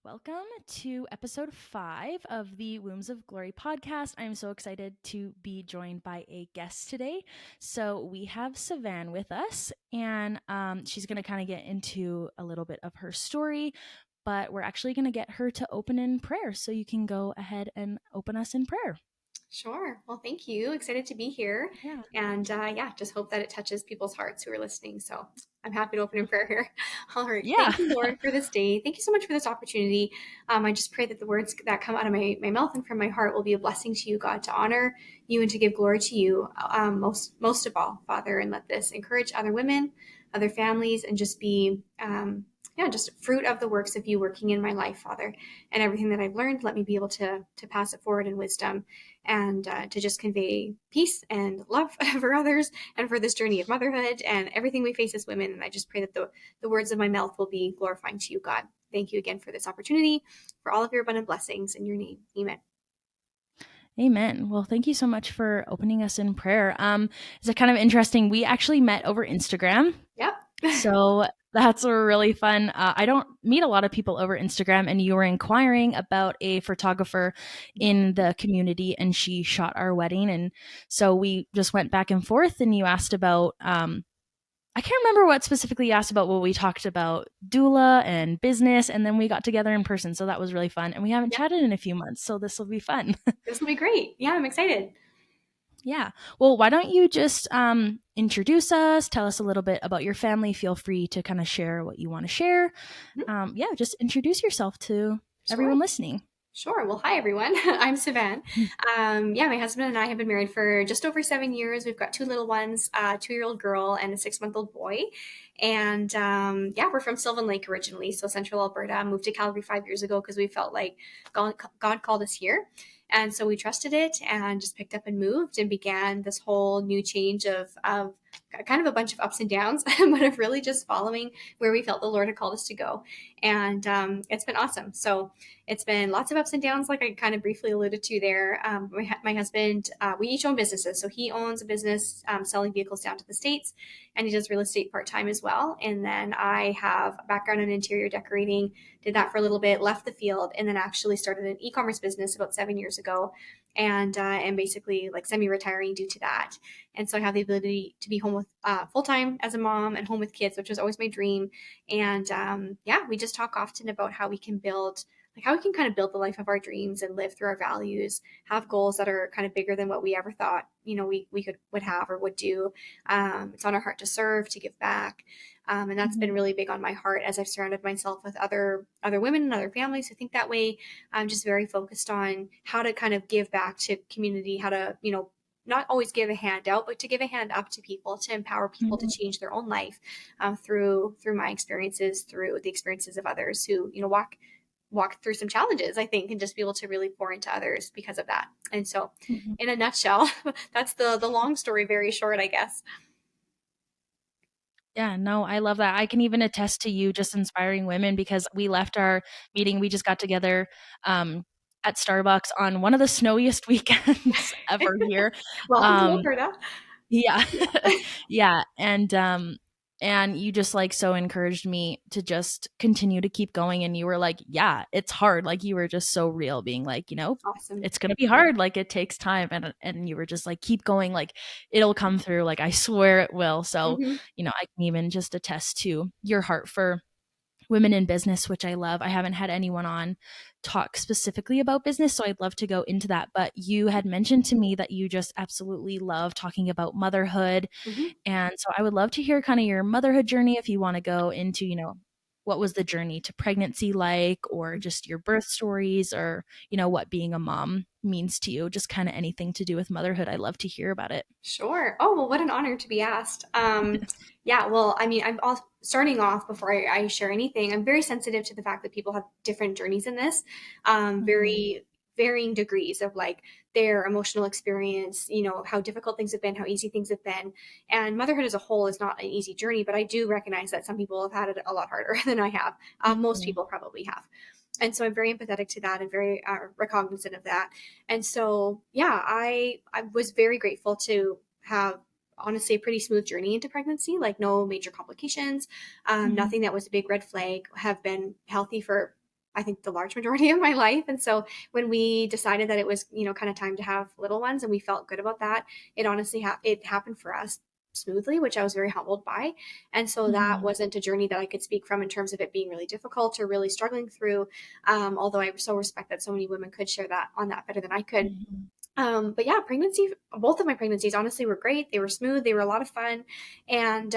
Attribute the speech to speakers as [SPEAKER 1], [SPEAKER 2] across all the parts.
[SPEAKER 1] Welcome to episode 5 of the Wombs of Glory podcast. I'm so excited to be joined by a guest today. So we have Sevan with us, and she's going to kind of get into a little bit of her story, but we're actually going to get her to open in prayer. So you can go ahead and open us in prayer.
[SPEAKER 2] Sure. Well, thank you. Excited to be here.
[SPEAKER 1] Yeah.
[SPEAKER 2] And just hope that it touches people's hearts who are listening. So I'm happy to open in prayer here. All right.
[SPEAKER 1] Yeah.
[SPEAKER 2] Thank you, Lord, for this day. Thank you so much for this opportunity. I just pray that the words that come out of my mouth and from my heart will be a blessing to you, God, to honor you and to give glory to you most of all, Father, and let this encourage other women, other families, and just be just fruit of the works of you working in my life, Father. And everything that I've learned, let me be able to pass it forward in wisdom and to just convey peace and love for others and for this journey of motherhood and everything we face as women. And I just pray that the words of my mouth will be glorifying to you, God. Thank you again for this opportunity, for all of your abundant blessings in your name. Amen.
[SPEAKER 1] Amen. Well, thank you so much for opening us in prayer. It's kind of interesting. We actually met over Instagram.
[SPEAKER 2] Yep.
[SPEAKER 1] So that's really fun. I don't meet a lot of people over Instagram, and you were inquiring about a photographer in the community, and she shot our wedding. And so we just went back and forth, and you asked about, I can't remember what specifically you asked about. Well, we talked about doula and business, and then we got together in person. So that was really fun. And we haven't
[SPEAKER 2] Yep.
[SPEAKER 1] chatted in a few months, so this will be fun.
[SPEAKER 2] This will be great. Yeah, I'm excited.
[SPEAKER 1] Yeah. Well, why don't you just introduce us, tell us a little bit about your family. Feel free to kind of share what you want to share. Just introduce yourself to
[SPEAKER 2] Sure.
[SPEAKER 1] everyone listening.
[SPEAKER 2] Sure. Well, hi, everyone. I'm Sevan. My husband and I have been married for just over 7 years. We've got two little ones, a 2-year-old girl and a 6-month-old boy. And we're from Sylvan Lake originally, so Central Alberta. Moved to Calgary 5 years ago because we felt like God called us here. And so we trusted it and just picked up and moved and began this whole new change of kind of a bunch of ups and downs, but of really just following where we felt the Lord had called us to go. And it's been awesome. So it's been lots of ups and downs, like I kind of briefly alluded to there. My husband, we each own businesses. So he owns a business selling vehicles down to the States, and he does real estate part-time as well. And then I have a background in interior decorating, did that for a little bit, left the field, and then actually started an e-commerce business about 7 years ago. And basically like semi-retiring due to that. And so I have the ability to be home with full-time as a mom and home with kids, which was always my dream. And we just talk often about how we can kind of build the life of our dreams and live through our values, have goals that are kind of bigger than what we ever thought, we would have or would do. It's on our heart to serve, to give back. And that's been really big on my heart as I've surrounded myself with other women and other families who think that way. I'm just very focused on how to kind of give back to community, how to, not always give a hand out, but to give a hand up to people, to empower people to change their own life through my experiences, through the experiences of others who, walk through some challenges, I think, and just be able to really pour into others because of that. And so in a nutshell, that's the long story, very short, I guess.
[SPEAKER 1] Yeah, no, I love that. I can even attest to you just inspiring women, because we left our meeting. We just got together at Starbucks on one of the snowiest weekends ever here.
[SPEAKER 2] Welcome to
[SPEAKER 1] Um,
[SPEAKER 2] Alberta.
[SPEAKER 1] Yeah. Yeah. And you just like so encouraged me to just continue to keep going. And you were like, yeah, it's hard. Like you were just so real, being like,
[SPEAKER 2] Awesome.
[SPEAKER 1] it's gonna be hard. Like it takes time. And you were just like, keep going, like it'll come through. Like I swear it will. So,
[SPEAKER 2] Mm-hmm.
[SPEAKER 1] I can even just attest to your heart for women in business, which I love. I haven't had anyone on talk specifically about business, so I'd love to go into that. But you had mentioned to me that you just absolutely love talking about motherhood.
[SPEAKER 2] Mm-hmm.
[SPEAKER 1] And so I would love to hear kind of your motherhood journey, if you want to go into, what was the journey to pregnancy like, or just your birth stories, or, what being a mom means to you, just kind of anything to do with motherhood. I'd love to hear about it.
[SPEAKER 2] Sure. Oh, well, what an honor to be asked. I'm all starting off before I share anything. I'm very sensitive to the fact that people have different journeys in this, very varying degrees of like their emotional experience, how difficult things have been, how easy things have been. And motherhood as a whole is not an easy journey, but I do recognize that some people have had it a lot harder than I have. Most people probably have. And so I'm very empathetic to that and very recognizant of that. And so, I was very grateful to have honestly a pretty smooth journey into pregnancy, like no major complications, nothing that was a big red flag, have been healthy for I think the large majority of my life. And so when we decided that it was, kind of time to have little ones and we felt good about that, it honestly, it happened for us smoothly, which I was very humbled by. And so that
[SPEAKER 1] Mhm.
[SPEAKER 2] wasn't a journey that I could speak from in terms of it being really difficult or really struggling through. Although I so respect that so many women could share that on that better than I could.
[SPEAKER 1] Mhm.
[SPEAKER 2] But yeah, both of my pregnancies honestly were great. They were smooth. They were a lot of fun. And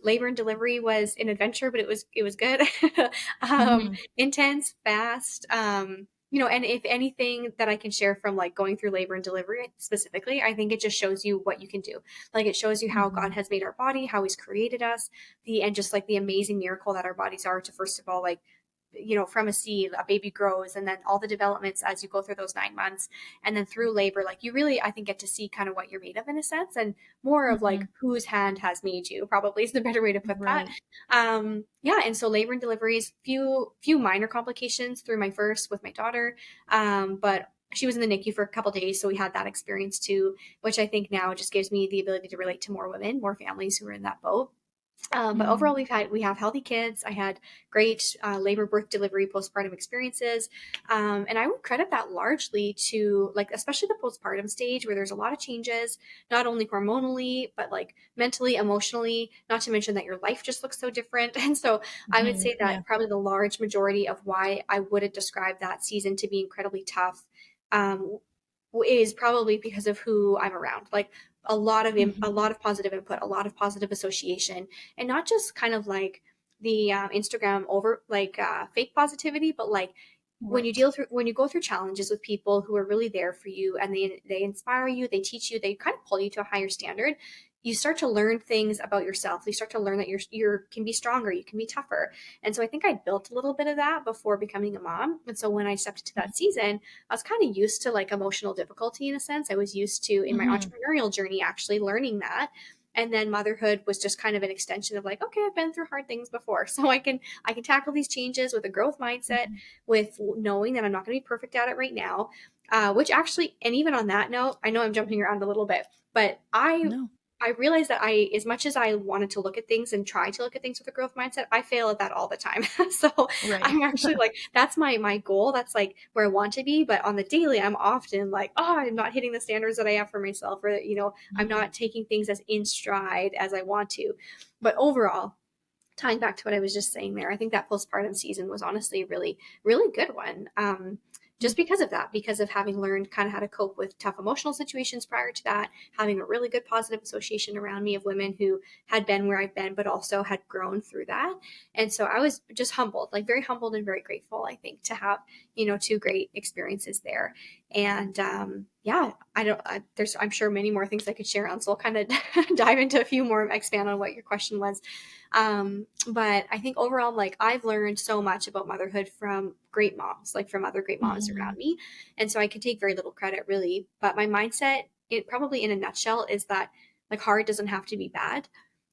[SPEAKER 2] labor and delivery was an adventure, but it was good.
[SPEAKER 1] Mhm.
[SPEAKER 2] Intense, fast. And if anything that I can share from like going through labor and delivery specifically, I think it just shows you what you can do. Like it shows you how God
[SPEAKER 1] Mhm.
[SPEAKER 2] has made our body, how He's created us, and just like the amazing miracle that our bodies are to first of all like from a seed a baby grows, and then all the developments as you go through those 9 months, and then through labor, like you really, I think, get to see kind of what you're made of in a sense, and more of like
[SPEAKER 1] Mhm.
[SPEAKER 2] whose hand has made you, probably is the better way to put that.
[SPEAKER 1] Right.
[SPEAKER 2] Yeah, and so labor and deliveries, few minor complications through my first with my daughter, but she was in the NICU for a couple days, so we had that experience too, which I think now just gives me the ability to relate to more women, more families who are in that boat. But overall,
[SPEAKER 1] Mhm.
[SPEAKER 2] we have healthy kids. I had great labor, birth, delivery, postpartum experiences, and I would credit that largely to like especially the postpartum stage where there's a lot of changes, not only hormonally but like mentally, emotionally. Not to mention that your life just looks so different, and so I would
[SPEAKER 1] Mhm.
[SPEAKER 2] say
[SPEAKER 1] Yeah.
[SPEAKER 2] that probably the large majority of why I wouldn't describe that season to be incredibly tough. Um, is probably because of who I'm around. Like a
[SPEAKER 1] Mhm.
[SPEAKER 2] lot of positive input, a lot of positive association, and not just kind of like the Instagram over like fake positivity, but like
[SPEAKER 1] Right.
[SPEAKER 2] when you go through challenges with people who are really there for you and they inspire you, they teach you, they kind of pull you to a higher standard. You start to learn things about yourself. You start to learn that you can be stronger, you can be tougher. And so I think I built a little bit of that before becoming a mom. And so when I stepped into that season, I was kind of used to like emotional difficulty in a sense. I was used to in my
[SPEAKER 1] Mhm.
[SPEAKER 2] entrepreneurial journey actually learning that. And then motherhood was just kind of an extension of like, okay, I've been through hard things before. So I can tackle these changes with a growth mindset,
[SPEAKER 1] Mhm.
[SPEAKER 2] with knowing that I'm not going to be perfect at it right now. Which actually, and even on that note, I know I'm jumping around a little bit, but
[SPEAKER 1] No.
[SPEAKER 2] I realized that as much as I wanted to look at things and try to look at things with a growth mindset, I fail at that all the time. So
[SPEAKER 1] Right.
[SPEAKER 2] I'm actually like, that's my goal. That's like where I want to be. But on the daily, I'm often like, oh, I'm not hitting the standards that I have for myself, or I'm
[SPEAKER 1] Mhm.
[SPEAKER 2] not taking things as in stride as I want to. But overall, tying back to what I was just saying there, I think that postpartum season was honestly a really, really good one.
[SPEAKER 1] Mm.
[SPEAKER 2] Just because of that, because of having learned kind of how to cope with tough emotional situations prior to that, having a really good positive association around me of women who had been where I've been, but also had grown through that. And so I was just humbled, like very humbled and very grateful, I think, to have, two great experiences there. And yeah, I'm sure many more things I could share on. So I'll kind of dive into a few more, expand on what your question was. But I think overall, like I've learned so much about motherhood from great moms, like from other great moms around
[SPEAKER 1] Mhm.
[SPEAKER 2] me. And so I can take very little credit really. But my mindset, it probably in a nutshell, is that like hard doesn't have to be bad.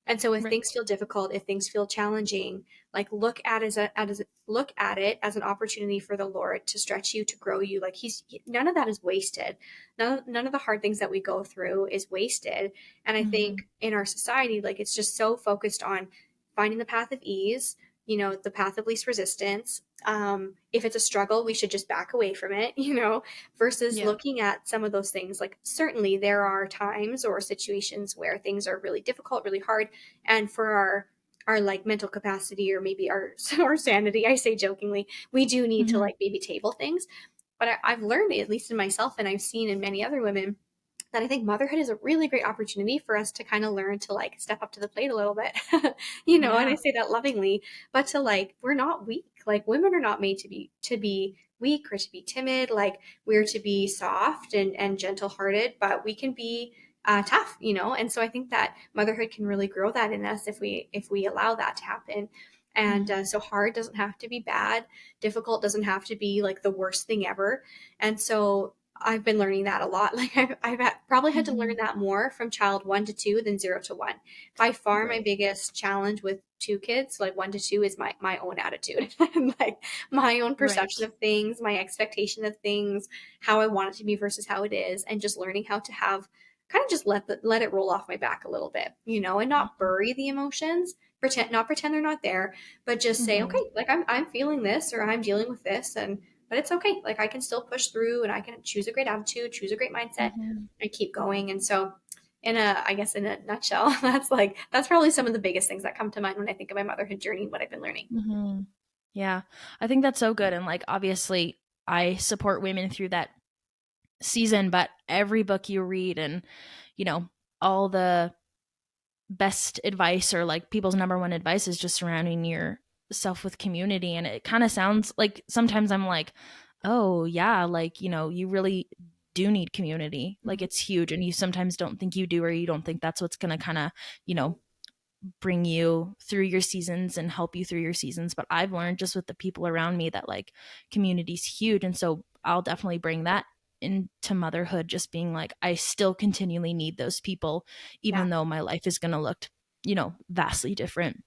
[SPEAKER 2] And so if
[SPEAKER 1] Right.
[SPEAKER 2] things feel difficult, if things feel challenging, like look at it as an opportunity for the Lord to stretch you, to grow you. Like none of that is wasted. None of the hard things that we go through is wasted. And I think
[SPEAKER 1] Mhm.
[SPEAKER 2] in our society, like it's just so focused on finding the path of ease, the path of least resistance. If it's a struggle, we should just back away from it, versus
[SPEAKER 1] Yeah.
[SPEAKER 2] looking at some of those things. Like, certainly there are times or situations where things are really difficult, really hard. And for our like mental capacity, or maybe our our sanity, I say jokingly, we do need to
[SPEAKER 1] Mhm.
[SPEAKER 2] like maybe table things. But I've learned, at least in myself, and I've seen in many other women, that I think motherhood is a really great opportunity for us to kind of learn to like step up to the plate a little bit, and I
[SPEAKER 1] Yeah.
[SPEAKER 2] say that lovingly, but to like, we're not weak. Like women are not made to be weak or to be timid. Like we're to be soft and gentle hearted, but we can be tough, and so I think that motherhood can really grow that in us if we allow that to happen. And
[SPEAKER 1] Mhm.
[SPEAKER 2] so hard doesn't have to be bad. Difficult doesn't have to be like the worst thing ever. And so I've been learning that a lot. Like probably had to learn
[SPEAKER 1] Mhm.
[SPEAKER 2] that more from child 1 to 2 than 0 to 1. By far, my
[SPEAKER 1] Right.
[SPEAKER 2] biggest challenge with two kids, like 1 to 2, is my own attitude, and like my own perception
[SPEAKER 1] Right.
[SPEAKER 2] of things, my expectation of things, how I want it to be versus how it is, and just learning how to have kind of just let it roll off my back a little bit, and not
[SPEAKER 1] Mhm.
[SPEAKER 2] bury the emotions, pretend they're not there, but just say, okay,
[SPEAKER 1] Mhm.
[SPEAKER 2] like I'm feeling this or I'm dealing with this, and but it's okay. Like I can still push through and I can choose a great attitude, choose a great mindset,
[SPEAKER 1] Mhm.
[SPEAKER 2] and keep going. And so I guess in a nutshell, that's probably some of the biggest things that come to mind when I think of my motherhood journey, what I've been learning.
[SPEAKER 1] Mhm. Yeah. I think that's so good, and, like, obviously, I support women through that season, but every book you read and, you know, all the best advice or, like, people's number one advice is just surrounding yourself with community, and it kinda sounds like sometimes I'm like, "Oh, yeah, like, you really do need community." Like,
[SPEAKER 2] Mhm.
[SPEAKER 1] it's huge, and you sometimes don't think you do, or you don't think that's what's gonna kinda, you know, bring you through your seasons and help you through your seasons. But I've learned just with the people around me that, like, community's huge. And so I'll definitely bring that into motherhood, just being like, I still continually need those people,
[SPEAKER 2] Yeah,
[SPEAKER 1] even though my life is going to look, vastly different.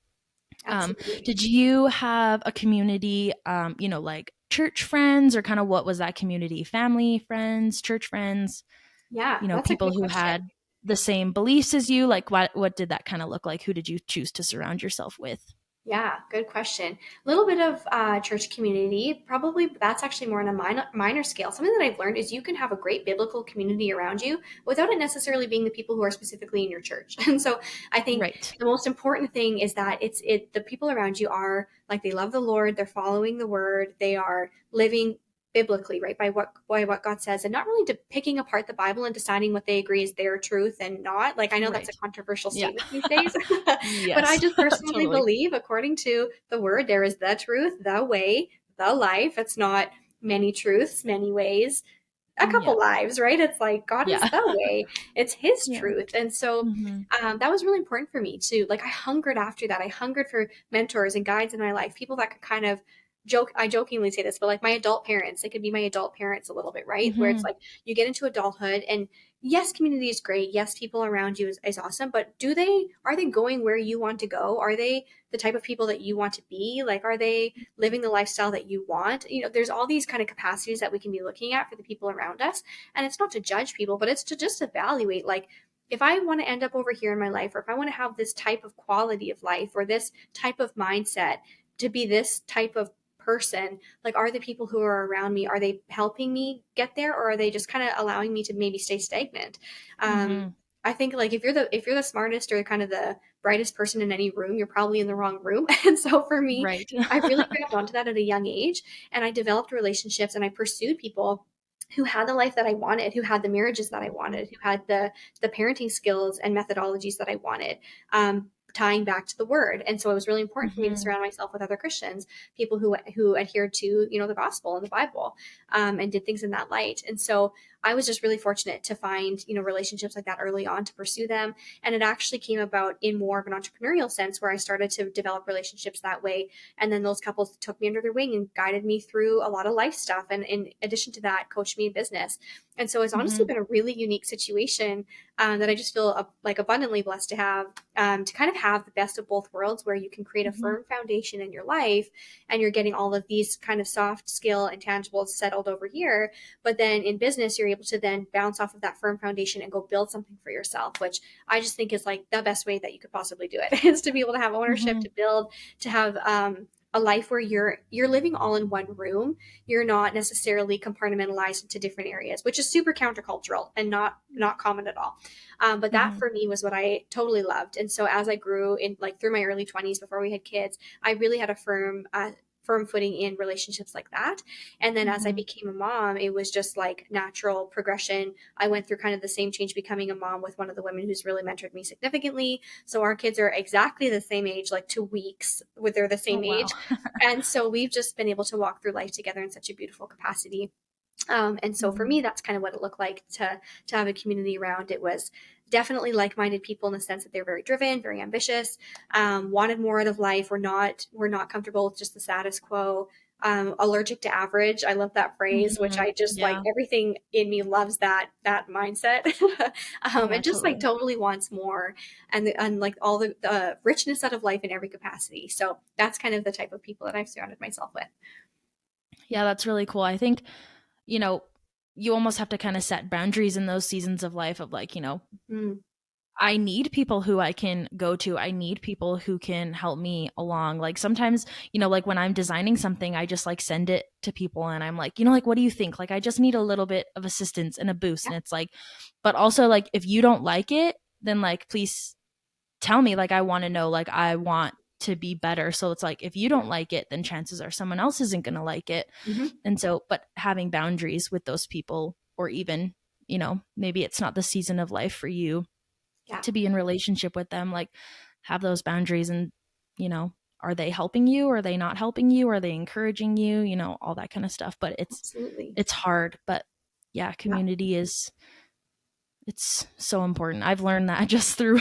[SPEAKER 2] absolutely.
[SPEAKER 1] Did you have a community, like church friends, or kind of what was that community? Family, friends, church friends,
[SPEAKER 2] Yeah, that's a
[SPEAKER 1] people
[SPEAKER 2] good
[SPEAKER 1] who
[SPEAKER 2] question.
[SPEAKER 1] had the same beliefs as you? Like, what did that kind of look like? Who did you choose to surround yourself with?
[SPEAKER 2] Yeah, good question. A little bit of church community, probably that's actually more on a minor scale. Something that I've learned is you can have a great biblical community around you without it necessarily being the people who are specifically in your church. And so I think
[SPEAKER 1] Right.
[SPEAKER 2] the most important thing is that the people around you are like they love the Lord, they're following the word, they are living biblically, right, by what God says, and not really picking apart the Bible and deciding what they agree is their truth and not. Like I know that's a
[SPEAKER 1] Right.
[SPEAKER 2] controversial
[SPEAKER 1] Yeah.
[SPEAKER 2] statement these days, but I
[SPEAKER 1] Yes.
[SPEAKER 2] just personally
[SPEAKER 1] Totally.
[SPEAKER 2] believe, according to the word, there is the truth, the way, the life. It's not many truths, many ways, a couple
[SPEAKER 1] Yep.
[SPEAKER 2] lives, right? It's like God is
[SPEAKER 1] Yeah.
[SPEAKER 2] the way, it's His
[SPEAKER 1] Yeah.
[SPEAKER 2] truth. And so
[SPEAKER 1] Mhm.
[SPEAKER 2] that was really important for me to like, I hungered after that. I hungered for mentors and guides in my life, people that could kind of I jokingly say this, but like my adult parents, they could be my adult parents a little bit, right? Where it's
[SPEAKER 1] Mhm.
[SPEAKER 2] like you get into adulthood and yes, community is great. Yes, people around you is awesome, but are they going where you want to go? Are they the type of people that you want to be? Like, are they living the lifestyle that you want? There's all these kind of capacities that we can be looking at for the people around us. And it's not to judge people, but it's to just evaluate, like, if I want to end up over here in my life, or if I want to have this type of quality of life or this type of mindset to be this type of person, like, are the people who are around me, are they helping me get there, or are they just kind of allowing me to maybe stay stagnant? um,
[SPEAKER 1] Mhm.
[SPEAKER 2] I think like if you're the smartest or kind of the brightest person in any room, you're probably in the wrong room. And so for me,
[SPEAKER 1] Right.
[SPEAKER 2] I really grabbed onto that at a young age, and I developed relationships and I pursued people who had the life that I wanted, who had the marriages that I wanted, who had the parenting skills and methodologies that I wanted, tying back to the word. And so it was really important for me to
[SPEAKER 1] Mhm.
[SPEAKER 2] surround myself with other Christians, people who adhered to the gospel and the Bible, and did things in that light. And so I was just really fortunate to find relationships like that early on, to pursue them. And it actually came about in more of an entrepreneurial sense, where I started to develop relationships that way. And then those couples took me under their wing and guided me through a lot of life stuff. And in addition to that, coached me in business. And so it's honestly
[SPEAKER 1] Mhm.
[SPEAKER 2] been a really unique situation, that I just feel like abundantly blessed to have, to kind of have the best of both worlds, where you can create a
[SPEAKER 1] Mhm.
[SPEAKER 2] firm foundation in your life and you're getting all of these kind of soft skill and tangibles settled over here. But then in business, you're able to then bounce off of that firm foundation and go build something for yourself, which I just think is like the best way that you could possibly do it is to be able to have ownership,
[SPEAKER 1] Mhm.
[SPEAKER 2] to build, to have a life where you're living all in one room. You're not necessarily compartmentalized into different areas, which is super countercultural and not common at all. But that
[SPEAKER 1] Mhm.
[SPEAKER 2] for me was what I totally loved. And so as I grew in, like, through my early 20s before we had kids, I really had a firm footing in relationships like that. And then as I
[SPEAKER 1] Mhm.
[SPEAKER 2] became a mom, it was just like natural progression. I went through kind of the same change becoming a mom with one of the women who's really mentored me significantly. So our kids are exactly the same age, like 2 weeks, with they're the
[SPEAKER 1] Oh,
[SPEAKER 2] same
[SPEAKER 1] wow.
[SPEAKER 2] age. And so we've just been able to walk through life together in such a beautiful capacity. And so for
[SPEAKER 1] Mhm.
[SPEAKER 2] me, that's kind of what it looked like to have a community around. It was definitely like-minded people in the sense that they're very driven, very ambitious, wanted more out of life. We're not comfortable with just the status quo. Allergic to average. I love that phrase, which
[SPEAKER 1] Mhm.
[SPEAKER 2] I just like.
[SPEAKER 1] Yeah.
[SPEAKER 2] Everything in me loves that mindset,
[SPEAKER 1] Yeah,
[SPEAKER 2] and just like
[SPEAKER 1] totally.
[SPEAKER 2] totally wants more, and like all the richness out of life in every capacity. So that's kind of the type of people that I've surrounded myself with.
[SPEAKER 1] Yeah, that's really cool. I think, you know, you almost have to kind of set boundaries in those seasons of life of, like,
[SPEAKER 2] Mm,
[SPEAKER 1] I need people who I can go to. I need people who can help me along. Like sometimes, like when I'm designing something, I just like send it to people and I'm like, like, what do you think? Like, I just need a little bit of assistance and a boost.
[SPEAKER 2] Yeah.
[SPEAKER 1] And it's like, but also like, if you don't like it, then like, please tell me. Like, I want to know, like, I want to be better. So it's like, if you
[SPEAKER 2] Yeah.
[SPEAKER 1] don't like it, then chances are someone else isn't going to like it.
[SPEAKER 2] Hmm.
[SPEAKER 1] And so, but having boundaries with those people, or even, maybe it's not the season of life for you
[SPEAKER 2] Yeah.
[SPEAKER 1] to be in relationship with them, like have those boundaries. And you know are they helping you, are they not helping you, are they encouraging you, all that kind of stuff. But it's
[SPEAKER 2] Absolutely.
[SPEAKER 1] it's hard. But yeah,
[SPEAKER 2] Yeah.
[SPEAKER 1] community is, it's so important. I've learned that just through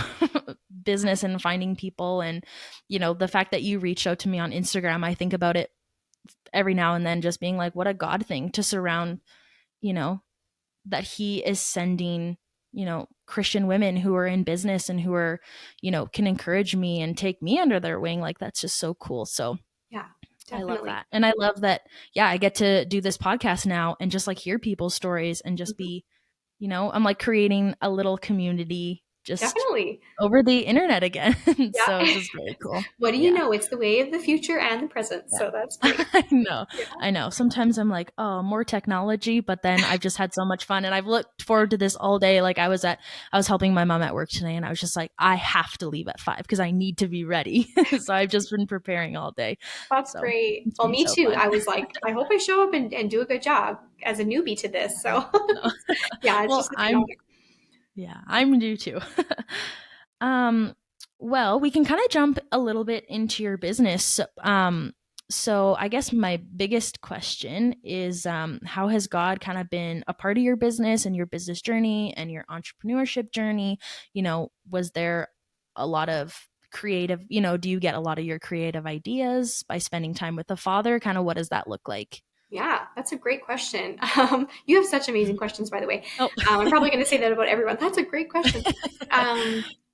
[SPEAKER 1] business and finding people. And the fact that you reached out to me on Instagram, I think about it every now and then, just being like, what a God thing to surround, you know that he is sending, Christian women who are in business and who are, can encourage me and take me under their wing. Like, that's just so cool. So
[SPEAKER 2] Yeah.
[SPEAKER 1] I love
[SPEAKER 2] Definitely.
[SPEAKER 1] that. And I love that, yeah, I get to do this podcast now and just like hear people's stories and just
[SPEAKER 2] Mhm.
[SPEAKER 1] be, I'm like creating a little community just
[SPEAKER 2] Definitely.
[SPEAKER 1] over the internet again. So it's
[SPEAKER 2] Yeah.
[SPEAKER 1] just really cool.
[SPEAKER 2] What do you
[SPEAKER 1] Yeah.
[SPEAKER 2] know? It's the way of the future and the present.
[SPEAKER 1] Yeah.
[SPEAKER 2] So that's great.
[SPEAKER 1] I know.
[SPEAKER 2] Yeah.
[SPEAKER 1] I know. Sometimes I'm like, oh, more technology, but then I've just had so much fun and I've looked forward to this all day. Like I was helping my mom at work today and I was just like, I have to leave at 5 because I need to be ready. So I've just been preparing all day.
[SPEAKER 2] That's
[SPEAKER 1] So
[SPEAKER 2] great.
[SPEAKER 1] it's
[SPEAKER 2] Well,
[SPEAKER 1] been
[SPEAKER 2] me
[SPEAKER 1] so
[SPEAKER 2] too.
[SPEAKER 1] fun.
[SPEAKER 2] I was like, I hope I show up and do a good job as a newbie to this.
[SPEAKER 1] Yeah.
[SPEAKER 2] So,
[SPEAKER 1] No.
[SPEAKER 2] yeah, it's
[SPEAKER 1] Well,
[SPEAKER 2] just such an honor.
[SPEAKER 1] I'm new too. Um, well, we can kind of jump a little bit into your business. So I guess my biggest question is, how has God kind of been a part of your business and your business journey and your entrepreneurship journey? Was there a lot of creative, do you get a lot of your creative ideas by spending time with the Father? Kind of what does that look like?
[SPEAKER 2] Yeah, that's a great question. You have such amazing questions, by the way.
[SPEAKER 1] Oh,
[SPEAKER 2] I'm probably going to say that about everyone. That's a great question.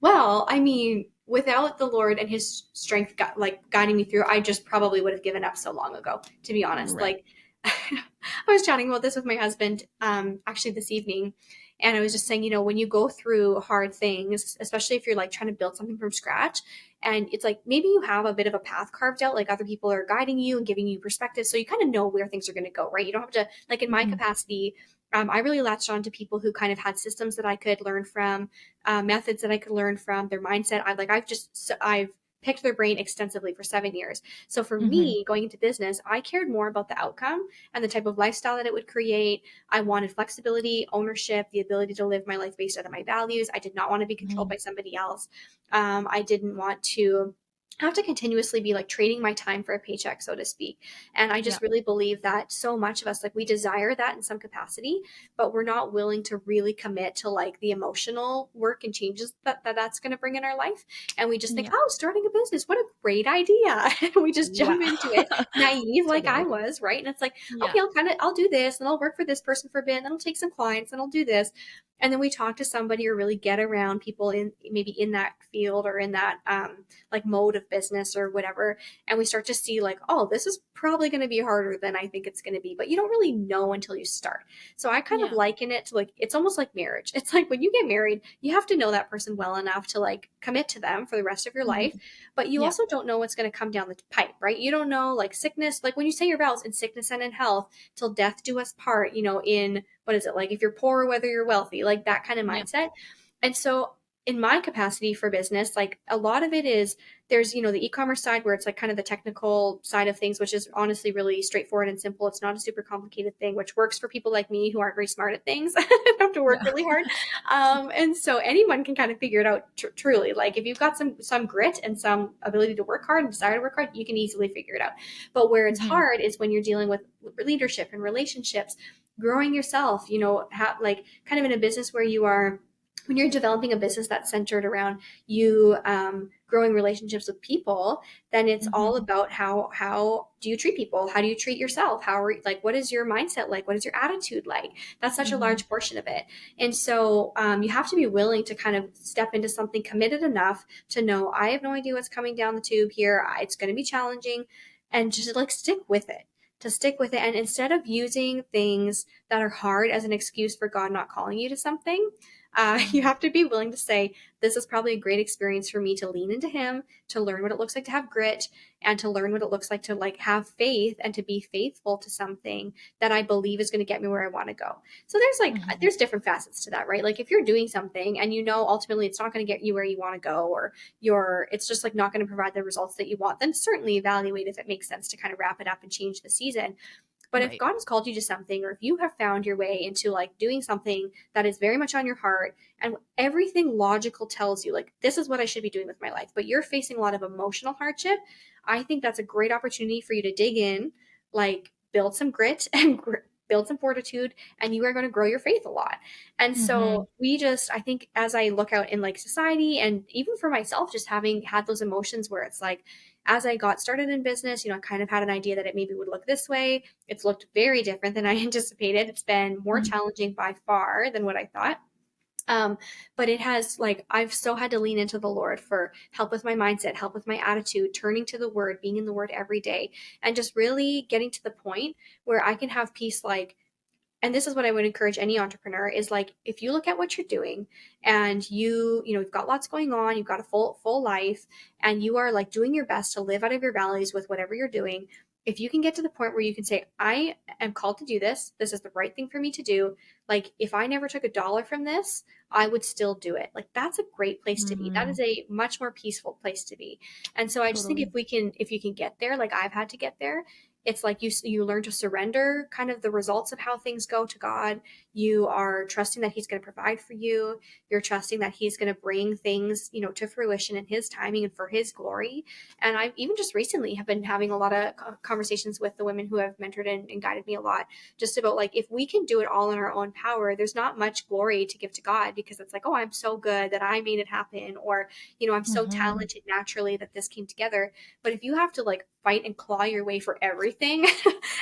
[SPEAKER 2] Well, I mean, without the Lord and His strength, like guiding me through, I just probably would have given up so long ago. To be honest,
[SPEAKER 1] right.
[SPEAKER 2] like I was chatting about this with my husband actually this evening, and I was just saying, when you go through hard things, especially if you're like trying to build something from scratch, and it's like maybe you have a bit of a path carved out, like other people are guiding you and giving you perspective. So you kind of know where things are going to go, right? You don't have to, like in my
[SPEAKER 1] Mhm.
[SPEAKER 2] capacity, I really latched on to people who kind of had systems that I could learn from, methods that I could learn from, their mindset. I've picked their brain extensively for 7 years. So for
[SPEAKER 1] Mhm.
[SPEAKER 2] me, going into business, I cared more about the outcome and the type of lifestyle that it would create. I wanted flexibility, ownership, the ability to live my life based out of my values. I did not want to be controlled
[SPEAKER 1] Mhm.
[SPEAKER 2] by somebody else. I didn't want to have to continuously be like trading my time for a paycheck, so to speak. And I
[SPEAKER 1] Yeah.
[SPEAKER 2] just really believe that so much of us, like we desire that in some capacity, but we're not willing to really commit to like the emotional work and changes that's going to bring in our life. And we just think,
[SPEAKER 1] Yeah.
[SPEAKER 2] oh, starting a business, what a great idea. And we just
[SPEAKER 1] Yeah.
[SPEAKER 2] jump into it, naive like I
[SPEAKER 1] Totally.
[SPEAKER 2] was, right? And it's like,
[SPEAKER 1] Yeah.
[SPEAKER 2] okay, I'll do this and I'll work for this person for a bit and then I'll take some clients and I'll do this. And then we talk to somebody or really get around people in maybe in that field or in that like mode of business or whatever, and we start to see like, oh, this is probably going to be harder than I think it's going to be, but you don't really know until you start. So I kind of
[SPEAKER 1] Yeah.
[SPEAKER 2] liken it to like, it's almost like marriage. It's like when you get married, you have to know that person well enough to like commit to them for the rest of your life,
[SPEAKER 1] Mhm.
[SPEAKER 2] but you
[SPEAKER 1] Yeah.
[SPEAKER 2] also don't know what's going to come down the pipe, right? You don't know, like sickness, like when you say your vows, in sickness and in health, till death do us part, in what is it, like if you're poor or whether you're wealthy, like that kind of
[SPEAKER 1] Yeah.
[SPEAKER 2] mindset. And so in my capacity for business, like a lot of it is there's, the e-commerce side where it's like kind of the technical side of things, which is honestly really straightforward and simple. It's not a super complicated thing, which works for people like me who aren't very smart at things and have to work
[SPEAKER 1] Yeah.
[SPEAKER 2] really hard. And so anyone can kind of figure it out truly. Like if you've got some grit and some ability to work hard and desire to work hard, you can easily figure it out. But where it's
[SPEAKER 1] Mhm.
[SPEAKER 2] hard is when you're dealing with leadership and relationships, growing yourself, like kind of in a business where you are when you're developing a business that's centered around you growing relationships with people, then it's all
[SPEAKER 1] Mhm.
[SPEAKER 2] about how do you treat people? How do you treat yourself? Like what is your mindset like? What is your attitude like? That's such a
[SPEAKER 1] Mhm.
[SPEAKER 2] large portion of it. And so you have to be willing to kind of step into something committed enough to know I have no idea what's coming down the tube here. It's going to be challenging, and just like stick with it. To stick with it, and instead of using things that are hard as an excuse for God not calling you to something, You
[SPEAKER 1] Mhm.
[SPEAKER 2] have to be willing to say, this is probably a great experience for me to lean into him, to learn what it looks like to have grit, and to learn what it looks like to like have faith and to be faithful to something that I believe is going to get me where I want to go. So there's like
[SPEAKER 1] Mhm.
[SPEAKER 2] there's different facets to that, right? Like if you're doing something and you know ultimately it's not going to get you where you want to go, or it's just like not going to provide the results that you want, then certainly evaluate if it makes sense to kind of wrap it up and change the season. But if
[SPEAKER 1] Right.
[SPEAKER 2] God has called you to something, or if you have found your way into like doing something that is very much on your heart, and everything logical tells you, like, this is what I should be doing with my life, but you're facing a lot of emotional hardship, I think that's a great opportunity for you to dig in, like, build some grit and build some fortitude, and you are going to grow your faith a lot. And
[SPEAKER 1] Mhm.
[SPEAKER 2] so I think as I look out in like society, and even for myself, just having had those emotions where it's like, as I got started in business, I kind of had an idea that it maybe would look this way. It's looked very different than I anticipated. It's been more
[SPEAKER 1] Mhm.
[SPEAKER 2] challenging by far than what I thought. Um, but it has, like, I've so had to lean into the Lord for help with my mindset, help with my attitude, turning to the Word, being in the Word every day, and just really getting to the point where I can have peace, like, and this is what I would encourage any entrepreneur is like, if you look at what you're doing and you've got lots going on, you've got a full life, and you are like doing your best to live out of your values with whatever you're doing. If you can get to the point where you can say, I am called to do this, this is the right thing for me to do. Like, if I never took $1 from this, I would still do it. Like, that's a great place to be. That is
[SPEAKER 1] Mhm.
[SPEAKER 2] a much more peaceful place to be. And so I just think
[SPEAKER 1] Totally.
[SPEAKER 2] if you can get there, like I've had to get there, it's like you learn to surrender kind of the results of how things go to God. You are trusting that he's going to provide for you. You're trusting that he's going to bring things, to fruition in his timing and for his glory. And I've even just recently have been having a lot of conversations with the women who have mentored and guided me a lot, just about like, if we can do it all in our own power, there's not much glory to give to God, because it's like, oh, I'm so good that I made it happen, or I'm so
[SPEAKER 1] Mhm.
[SPEAKER 2] talented naturally that this came together. But if you have to like fight and claw your way for everything,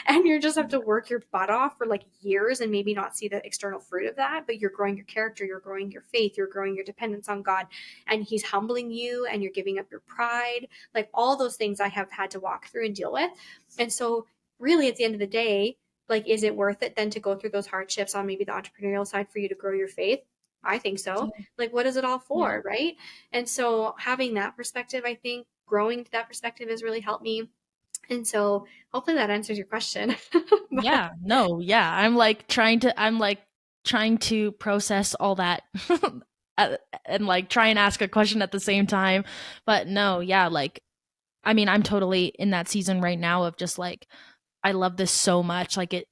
[SPEAKER 2] and you just have to work your butt off for like years and maybe not see the external fruit of that, but you're growing your character, you're growing your faith, you're growing your dependence on God, and he's humbling you and you're giving up your pride, like all those things I have had to walk through and deal with. And so really at the end of the day, like, is it worth it then to go through those hardships on maybe the entrepreneurial side for you to grow your faith? I think so.
[SPEAKER 1] Yeah.
[SPEAKER 2] Like, what is it all
[SPEAKER 1] Yeah.
[SPEAKER 2] for, right? And so having that perspective, I think growing to that perspective has really helped me. And so hopefully that answers your question. But
[SPEAKER 1] Yeah. No, yeah. I'm like trying to process all that uh, and like try and ask a question at the same time. But no, yeah, like I mean, I'm totally in that season right now of just like I love this so much. Like it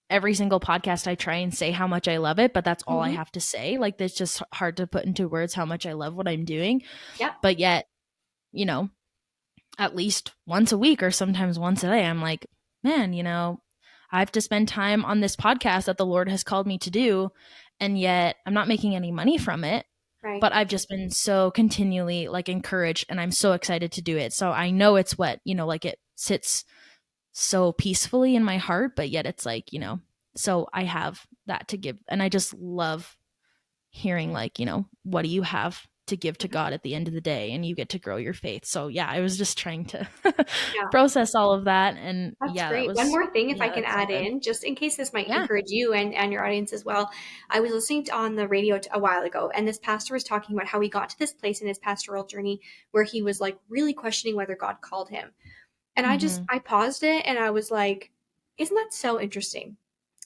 [SPEAKER 1] every single podcast I try and say how much I love it, but that's all I
[SPEAKER 2] Mhm.
[SPEAKER 1] have to say. Like it's just hard to put into words how much I love what I'm doing.
[SPEAKER 2] Yeah.
[SPEAKER 1] But yet, you know, at least once a week or sometimes once a day, I'm like, man, I have to spend time on this podcast that the Lord has called me to do. And yet I'm not making any money from it.
[SPEAKER 2] Right.
[SPEAKER 1] But I've just been so continually like encouraged and I'm so excited to do it. So I know it's what, like it sits so peacefully in my heart, but yet it's like, so I have that to give. And I just love hearing like, what do you have to give to
[SPEAKER 2] Mhm.
[SPEAKER 1] God at the end of the day and you get to grow your faith. So yeah, I was just trying to
[SPEAKER 2] Yeah.
[SPEAKER 1] process all of that and
[SPEAKER 2] That's
[SPEAKER 1] yeah, that
[SPEAKER 2] great. One
[SPEAKER 1] was
[SPEAKER 2] more thing, if I
[SPEAKER 1] yeah,
[SPEAKER 2] can
[SPEAKER 1] that's so
[SPEAKER 2] add
[SPEAKER 1] good.
[SPEAKER 2] in, just in case this might
[SPEAKER 1] Yeah.
[SPEAKER 2] encourage you and your audience as well. I was listening on the radio a while ago, and this pastor was talking about how he got to this place in his pastoral journey where he was like really questioning whether God called him. And
[SPEAKER 1] Mhm.
[SPEAKER 2] I paused it and I was like, isn't that so interesting?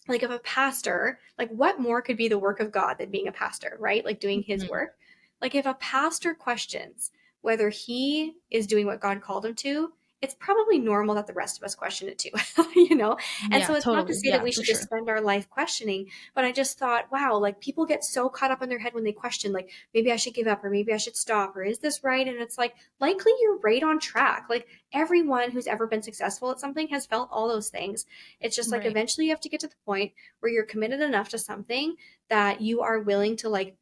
[SPEAKER 2] Like, if a pastor, like, what more could be the work of God than being a pastor, right? Like doing his
[SPEAKER 1] Mhm.
[SPEAKER 2] work. Like, if a pastor questions whether he is doing what God called him to, it's probably normal that the rest of us question it too, you know? And
[SPEAKER 1] Yeah,
[SPEAKER 2] so it's not to
[SPEAKER 1] totally.
[SPEAKER 2] say that
[SPEAKER 1] Yeah,
[SPEAKER 2] we
[SPEAKER 1] for
[SPEAKER 2] should just
[SPEAKER 1] sure.
[SPEAKER 2] spend our life questioning, but I just thought, wow, like people get so caught up in their head when they question, like, maybe I should give up, or maybe I should stop, or is this right? And it's like, likely you're right on track. Like, everyone who's ever been successful at something has felt all those things. It's just like
[SPEAKER 1] Right.
[SPEAKER 2] eventually you have to get to the point where you're committed enough to something that you are willing to like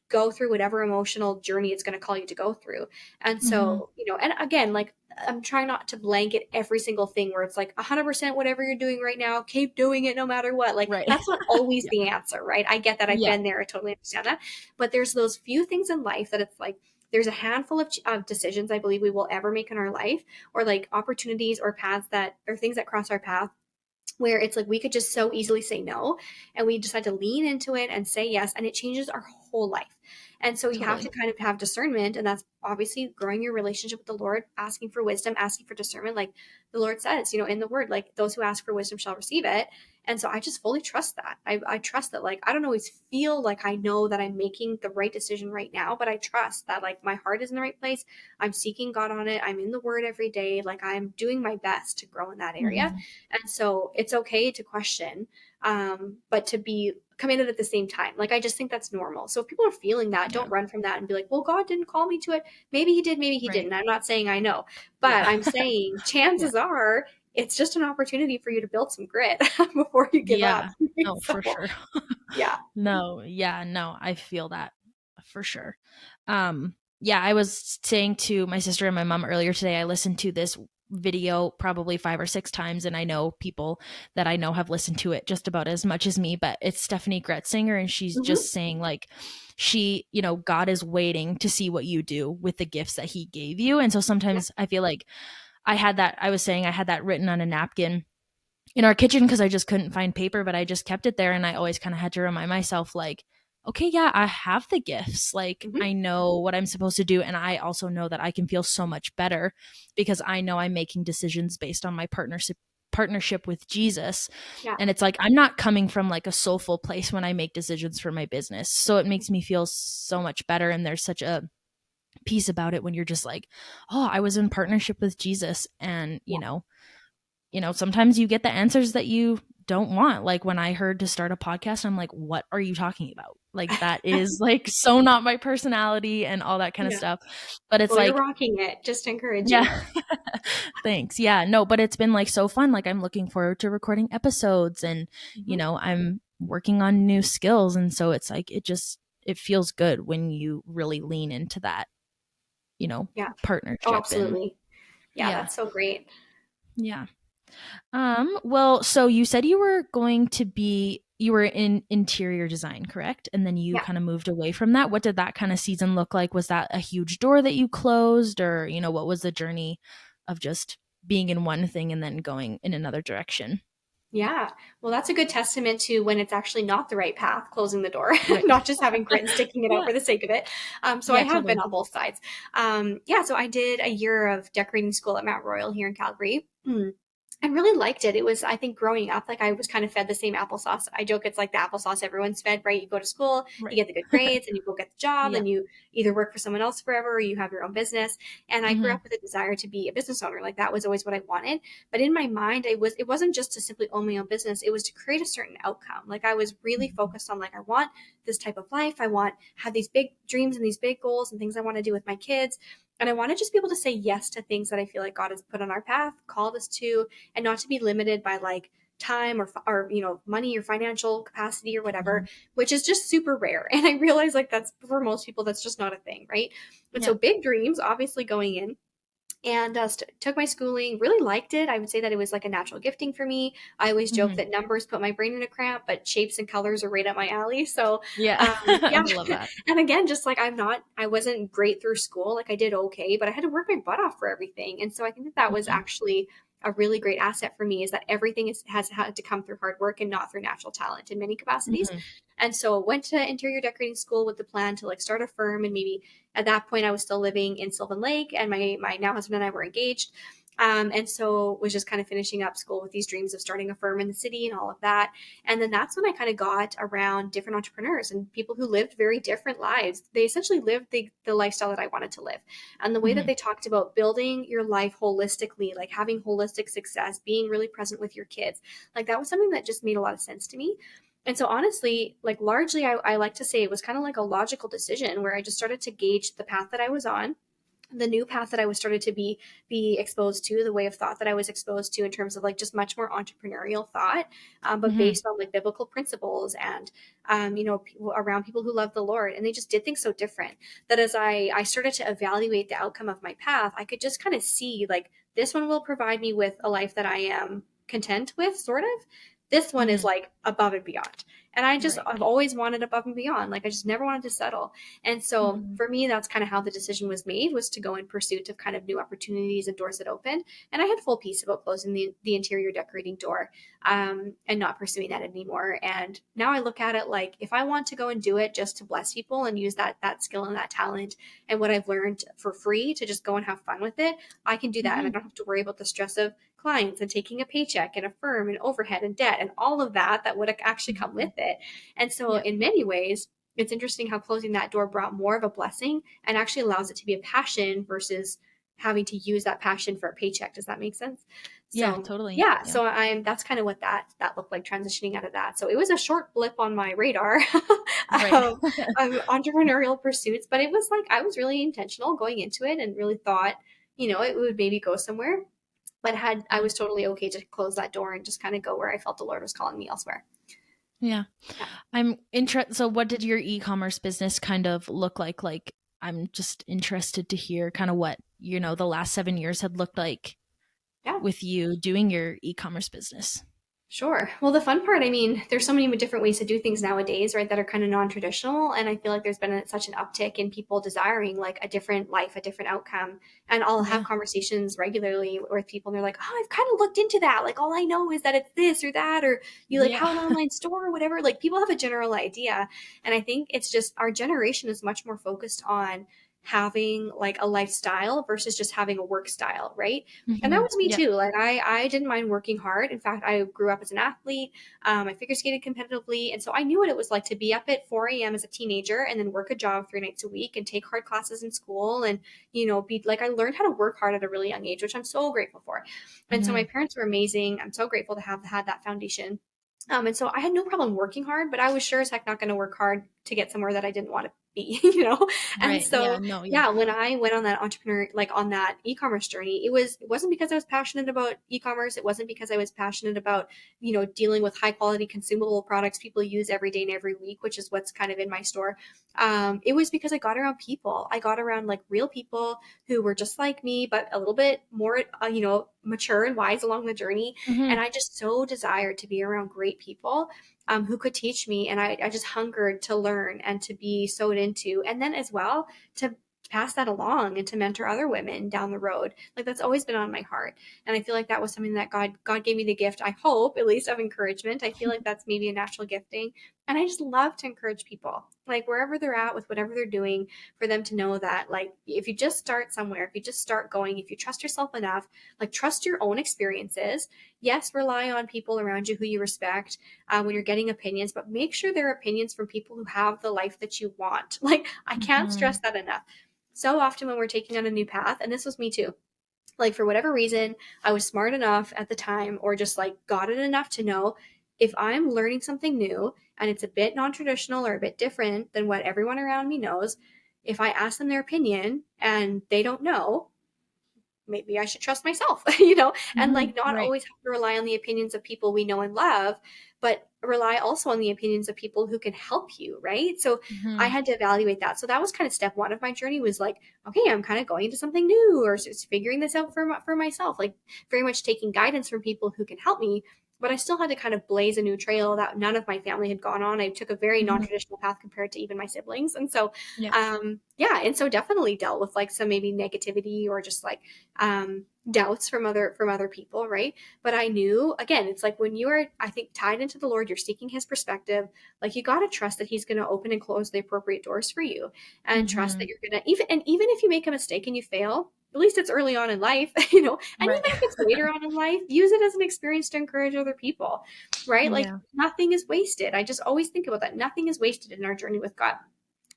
[SPEAKER 2] go through whatever emotional journey it's going to call you to go through. And
[SPEAKER 1] Mhm.
[SPEAKER 2] so, and again, like, I'm trying not to blanket every single thing where it's like 100% whatever you're doing right now, keep doing it no matter what. Like,
[SPEAKER 1] Right.
[SPEAKER 2] that's not always
[SPEAKER 1] Yeah.
[SPEAKER 2] the answer, right? I get that. I've
[SPEAKER 1] Yeah.
[SPEAKER 2] been there. I totally understand that. But there's those few things in life that it's like, there's a handful of decisions I believe we will ever make in our life, or like opportunities or paths that, or things that cross our path where it's like we could just so easily say no, and we decide to lean into it and say yes, and it changes our whole life. And so you have to
[SPEAKER 1] Totally.
[SPEAKER 2] kind of have discernment, and that's obviously growing your relationship with the Lord, asking for wisdom, asking for discernment, like the Lord says, in the word, like those who ask for wisdom shall receive it. And so I just fully trust that. I trust that, like, I don't always feel like I know that I'm making the right decision right now, but I trust that, like, my heart is in the right place. I'm seeking God on it. I'm in the word every day. Like, I'm doing my best to grow in that area.
[SPEAKER 1] Mhm.
[SPEAKER 2] And so it's okay to question, but to be committed at the same time. Like, I just think that's normal. So if people are feeling that,
[SPEAKER 1] Yeah.
[SPEAKER 2] don't run from that and be like, well, God didn't call me to it. Maybe he did, maybe he
[SPEAKER 1] Right.
[SPEAKER 2] didn't. I'm not saying I know, but
[SPEAKER 1] Yeah.
[SPEAKER 2] I'm saying
[SPEAKER 1] Yeah.
[SPEAKER 2] chances are it's just an opportunity for you to build some grit before you give up.
[SPEAKER 1] Yeah. No,
[SPEAKER 2] So,
[SPEAKER 1] for sure.
[SPEAKER 2] yeah.
[SPEAKER 1] No, yeah, no, I feel that for sure. Yeah, I was saying to my sister and my mom earlier today, I listened to this video probably 5 or 6 times, and I know people that I know have listened to it just about as much as me, but it's Stephanie Gretzinger, and she's
[SPEAKER 2] Hmm.
[SPEAKER 1] just saying like God is waiting to see what you do with the gifts that he gave you. And so
[SPEAKER 2] Yeah.
[SPEAKER 1] sometimes I feel like I was saying I had that written on a napkin in our kitchen because I just couldn't find paper, but I just kept it there. And I always kind of had to remind myself, like, okay, yeah, I have the gifts. Like,
[SPEAKER 2] Hmm.
[SPEAKER 1] I know what I'm supposed to do. And I also know that I can feel so much better because I know I'm making decisions based on my partnership with Jesus.
[SPEAKER 2] Yeah.
[SPEAKER 1] And it's like I'm not coming from like a soulful place when I make decisions for my business. So it makes me feel so much better. And there's such a peace about it when you're just like, oh, I was in partnership with Jesus. And,
[SPEAKER 2] Yeah.
[SPEAKER 1] sometimes you get the answers that you don't want. Like when I heard to start a podcast, I'm like, what are you talking about? Like that is like so not my personality and all that kind of
[SPEAKER 2] Yeah.
[SPEAKER 1] stuff. But it's
[SPEAKER 2] Well, you're
[SPEAKER 1] like,
[SPEAKER 2] rocking it. Just to encourage you.
[SPEAKER 1] yeah, thanks. Yeah, no, but it's been like so fun. Like I'm looking forward to recording episodes and,
[SPEAKER 2] Hmm.
[SPEAKER 1] I'm working on new skills. And so it's like, it feels good when you really lean into that,
[SPEAKER 2] Yeah. Oh,
[SPEAKER 1] partnership and
[SPEAKER 2] absolutely. Yeah,
[SPEAKER 1] yeah.
[SPEAKER 2] that's so great.
[SPEAKER 1] Yeah. Well, so you said you were in interior design, correct? And then you
[SPEAKER 2] Yeah.
[SPEAKER 1] kind of moved away from that. What did that kind of season look like? Was that a huge door that you closed, or, what was the journey of just being in one thing and then going in another direction?
[SPEAKER 2] Yeah. Well, that's a good testament to when it's actually not the right path, closing the door,
[SPEAKER 1] Right.
[SPEAKER 2] not just having grit and sticking it out
[SPEAKER 1] Yeah.
[SPEAKER 2] for the sake of it. So I
[SPEAKER 1] Yeah,
[SPEAKER 2] have been
[SPEAKER 1] totally.
[SPEAKER 2] on both sides. Yeah. So I did a year of decorating school at Mount Royal here in Calgary. I really liked it. It was, I think, growing up, like I was kind of fed the same applesauce. I joke it's like the applesauce everyone's fed, right? You go to school, you
[SPEAKER 1] Right.
[SPEAKER 2] get the good grades, and you go get the job,
[SPEAKER 1] Yeah.
[SPEAKER 2] and you either work for someone else forever or you have your own business. And I grew
[SPEAKER 1] Mhm.
[SPEAKER 2] up with a desire to be a business owner. Like that was always what I wanted. But in my mind, it wasn't just to simply own my own business. It was to create a certain outcome. Like I was really
[SPEAKER 1] Mhm.
[SPEAKER 2] focused on like I want this type of life. I want have these big dreams and these big goals and things I want to do with my kids. And I want to just be able to say yes to things that I feel like God has put on our path, called us to, and not to be limited by like time or money or financial capacity or whatever,
[SPEAKER 1] Mhm.
[SPEAKER 2] which is just super rare. And I realize like that's for most people that's just not a thing, right? And so
[SPEAKER 1] Yeah.
[SPEAKER 2] big dreams obviously going in, and took my schooling, really liked it. I would say that it was like a natural gifting for me. I always joke
[SPEAKER 1] Mhm.
[SPEAKER 2] that numbers put my brain in a cramp, but shapes and colors are right up my alley. So
[SPEAKER 1] Yeah.
[SPEAKER 2] yeah.
[SPEAKER 1] I love that.
[SPEAKER 2] And again, just like I wasn't great through school. Like I did okay, but I had to work my butt off for everything. And so I think that that was
[SPEAKER 1] Mhm.
[SPEAKER 2] actually a really great asset for me, is that everything has had to come through hard work and not through natural talent in many capacities.
[SPEAKER 1] Mhm.
[SPEAKER 2] And so went to interior decorating school with the plan to like start a firm, and maybe at that point I was still living in Sylvan Lake, and my now husband and I were engaged. And so was just kind of finishing up school with these dreams of starting a firm in the city and all of that. And then that's when I kind of got around different entrepreneurs and people who lived very different lives. They essentially lived the lifestyle that I wanted to live. And the way that
[SPEAKER 1] Mhm.
[SPEAKER 2] they talked about building your life holistically, like having holistic success, being really present with your kids, like that was something that just made a lot of sense to me. And so honestly, like largely I like to say it was kind of like a logical decision where I just started to gauge the path that I was on, the new path that I was started to be exposed to, the way of thought that I was exposed to in terms of like just much more entrepreneurial thought, but
[SPEAKER 1] Mhm.
[SPEAKER 2] based on like biblical principles and people, around people who love the Lord, and they just did things so different that as I started to evaluate the outcome of my path, I could just kind of see like this one will provide me with a life that I am content with, sort of. This one is
[SPEAKER 1] Mhm.
[SPEAKER 2] like above and beyond. And
[SPEAKER 1] Right.
[SPEAKER 2] I've
[SPEAKER 1] Yeah.
[SPEAKER 2] always wanted above and beyond. Like I just never wanted to settle. And so
[SPEAKER 1] Mhm.
[SPEAKER 2] for me, that's kind of how the decision was made, was to go in pursuit of kind of new opportunities and doors that opened. And I had full peace about closing the interior decorating door, and not pursuing that anymore. And now I look at it like, if I want to go and do it just to bless people and use that skill and that talent and what I've learned for free to just go and have fun with it, I can do that. And I
[SPEAKER 1] Mhm.
[SPEAKER 2] don't have to worry about the stress of clients and taking a paycheck and a firm and overhead and debt and all of that would actually come with
[SPEAKER 1] Mhm.
[SPEAKER 2] it. And so
[SPEAKER 1] Yeah.
[SPEAKER 2] in many ways, it's interesting how closing that door brought more of a blessing and actually allows it to be a passion versus having to use that passion for a paycheck. Does that make sense?
[SPEAKER 1] Yeah,
[SPEAKER 2] So
[SPEAKER 1] totally.
[SPEAKER 2] yeah,
[SPEAKER 1] Yeah.
[SPEAKER 2] so I'm that's kind of what that looked like, transitioning out of that. So it was a short blip on my radar
[SPEAKER 1] Right.
[SPEAKER 2] of, of entrepreneurial pursuits, but it was like I was really intentional going into it and really thought, it would maybe go somewhere, but I
[SPEAKER 1] Yeah.
[SPEAKER 2] was totally okay to close that door and just kind of go where I felt the Lord was calling me elsewhere.
[SPEAKER 1] Yeah.
[SPEAKER 2] Yeah.
[SPEAKER 1] I'm interested. So, what did your e-commerce business kind of look like? Like, I'm just interested to hear kind of what, the last 7 years had looked like
[SPEAKER 2] Yeah.
[SPEAKER 1] with you doing your e-commerce business.
[SPEAKER 2] Sure. Well, the fun part, I mean, there's so many different ways to do things nowadays, right, that are kind of non-traditional. And I feel like there's been such an uptick in people desiring like a different life, a different outcome. And I'll have
[SPEAKER 1] Yeah.
[SPEAKER 2] conversations regularly with people and they're like, oh, I've kind of looked into that. Like, all I know is that it's this or that, or you like
[SPEAKER 1] Yeah.
[SPEAKER 2] how an online store or whatever. Like, people have a general idea. And I think it's just our generation is much more focused on having like a lifestyle versus just having a work style, right? And that
[SPEAKER 1] Hmm.
[SPEAKER 2] was me
[SPEAKER 1] Yeah.
[SPEAKER 2] too. Like I didn't mind working hard. In fact, I grew up as an athlete. I figure skated competitively, and so I knew what it was like to be up at 4 a.m. as a teenager and then work a job 3 nights a week and take hard classes in school and be like, I learned how to work hard at a really young age, which I'm so grateful for. And so my
[SPEAKER 1] Hmm.
[SPEAKER 2] parents were amazing. I'm so grateful to have had that foundation. And so I had no problem working hard, but I was sure as heck not going to work hard to get somewhere that I didn't want to be, And
[SPEAKER 1] Right. Yeah.
[SPEAKER 2] so,
[SPEAKER 1] No. Yeah.
[SPEAKER 2] yeah, when I went on that entrepreneur, like on that e-commerce journey, it wasn't because I was passionate about e-commerce. It wasn't because I was passionate about, dealing with high quality consumable products people use every day and every week, which is what's kind of in my store. It was because I got around people. I got around like real people who were just like me, but a little bit more, mature and wise along the journey.
[SPEAKER 1] Hmm.
[SPEAKER 2] And I just so desired to be around great people, who could teach me. And I just hungered to learn and to be sewed into. And then as well, to pass that along and to mentor other women down the road. Like that's always been on my heart. And I feel like that was something that God gave me the gift, I hope, at least of encouragement. I feel like that's maybe a natural gifting. And I just love to encourage people, like wherever they're at with whatever they're doing, for them to know that, like, if you just start somewhere, if you just start going, if you trust yourself enough, like, trust your own experiences. Yes, rely on people around you who you respect, when you're getting opinions, but make sure they're opinions from people who have the life that you want. Like, I can't stress
[SPEAKER 1] Hmm.
[SPEAKER 2] that enough. So often when we're taking on a new path, and this was me too, like for whatever reason, I was smart enough at the time, or just like got it enough to know, if I'm learning something new and it's a bit non-traditional or a bit different than what everyone around me knows, if I ask them their opinion and they don't know, maybe I should trust myself, and
[SPEAKER 1] Hmm.
[SPEAKER 2] like not
[SPEAKER 1] Right.
[SPEAKER 2] always have to rely on the opinions of people we know and love, but rely also on the opinions of people who can help you, right? So I
[SPEAKER 1] Hmm.
[SPEAKER 2] had to evaluate that. So that was kind of step one of my journey, was like, okay, I'm kind of going into something new, or just figuring this out for myself, like very much taking guidance from people who can help me. But I still had to kind of blaze a new trail that none of my family had gone on. I took a very
[SPEAKER 1] Hmm.
[SPEAKER 2] non-traditional path compared to even my siblings. And so,
[SPEAKER 1] Yeah.
[SPEAKER 2] yeah. And so definitely dealt with like some maybe negativity or just like, doubts from other people, right? But I knew, again, it's like when you are, I think, tied into the Lord, you're seeking His perspective. Like, you got to trust that He's going to open and close the appropriate doors for you, and trust that
[SPEAKER 1] Hmm.
[SPEAKER 2] you're gonna, even if you make a mistake and you fail, at least it's early on in life, and
[SPEAKER 1] Right.
[SPEAKER 2] even if it's later on in life, use it as an experience to encourage other people, right? Like,
[SPEAKER 1] Yeah.
[SPEAKER 2] nothing is wasted. I just always think about that. Nothing is wasted in our journey with God.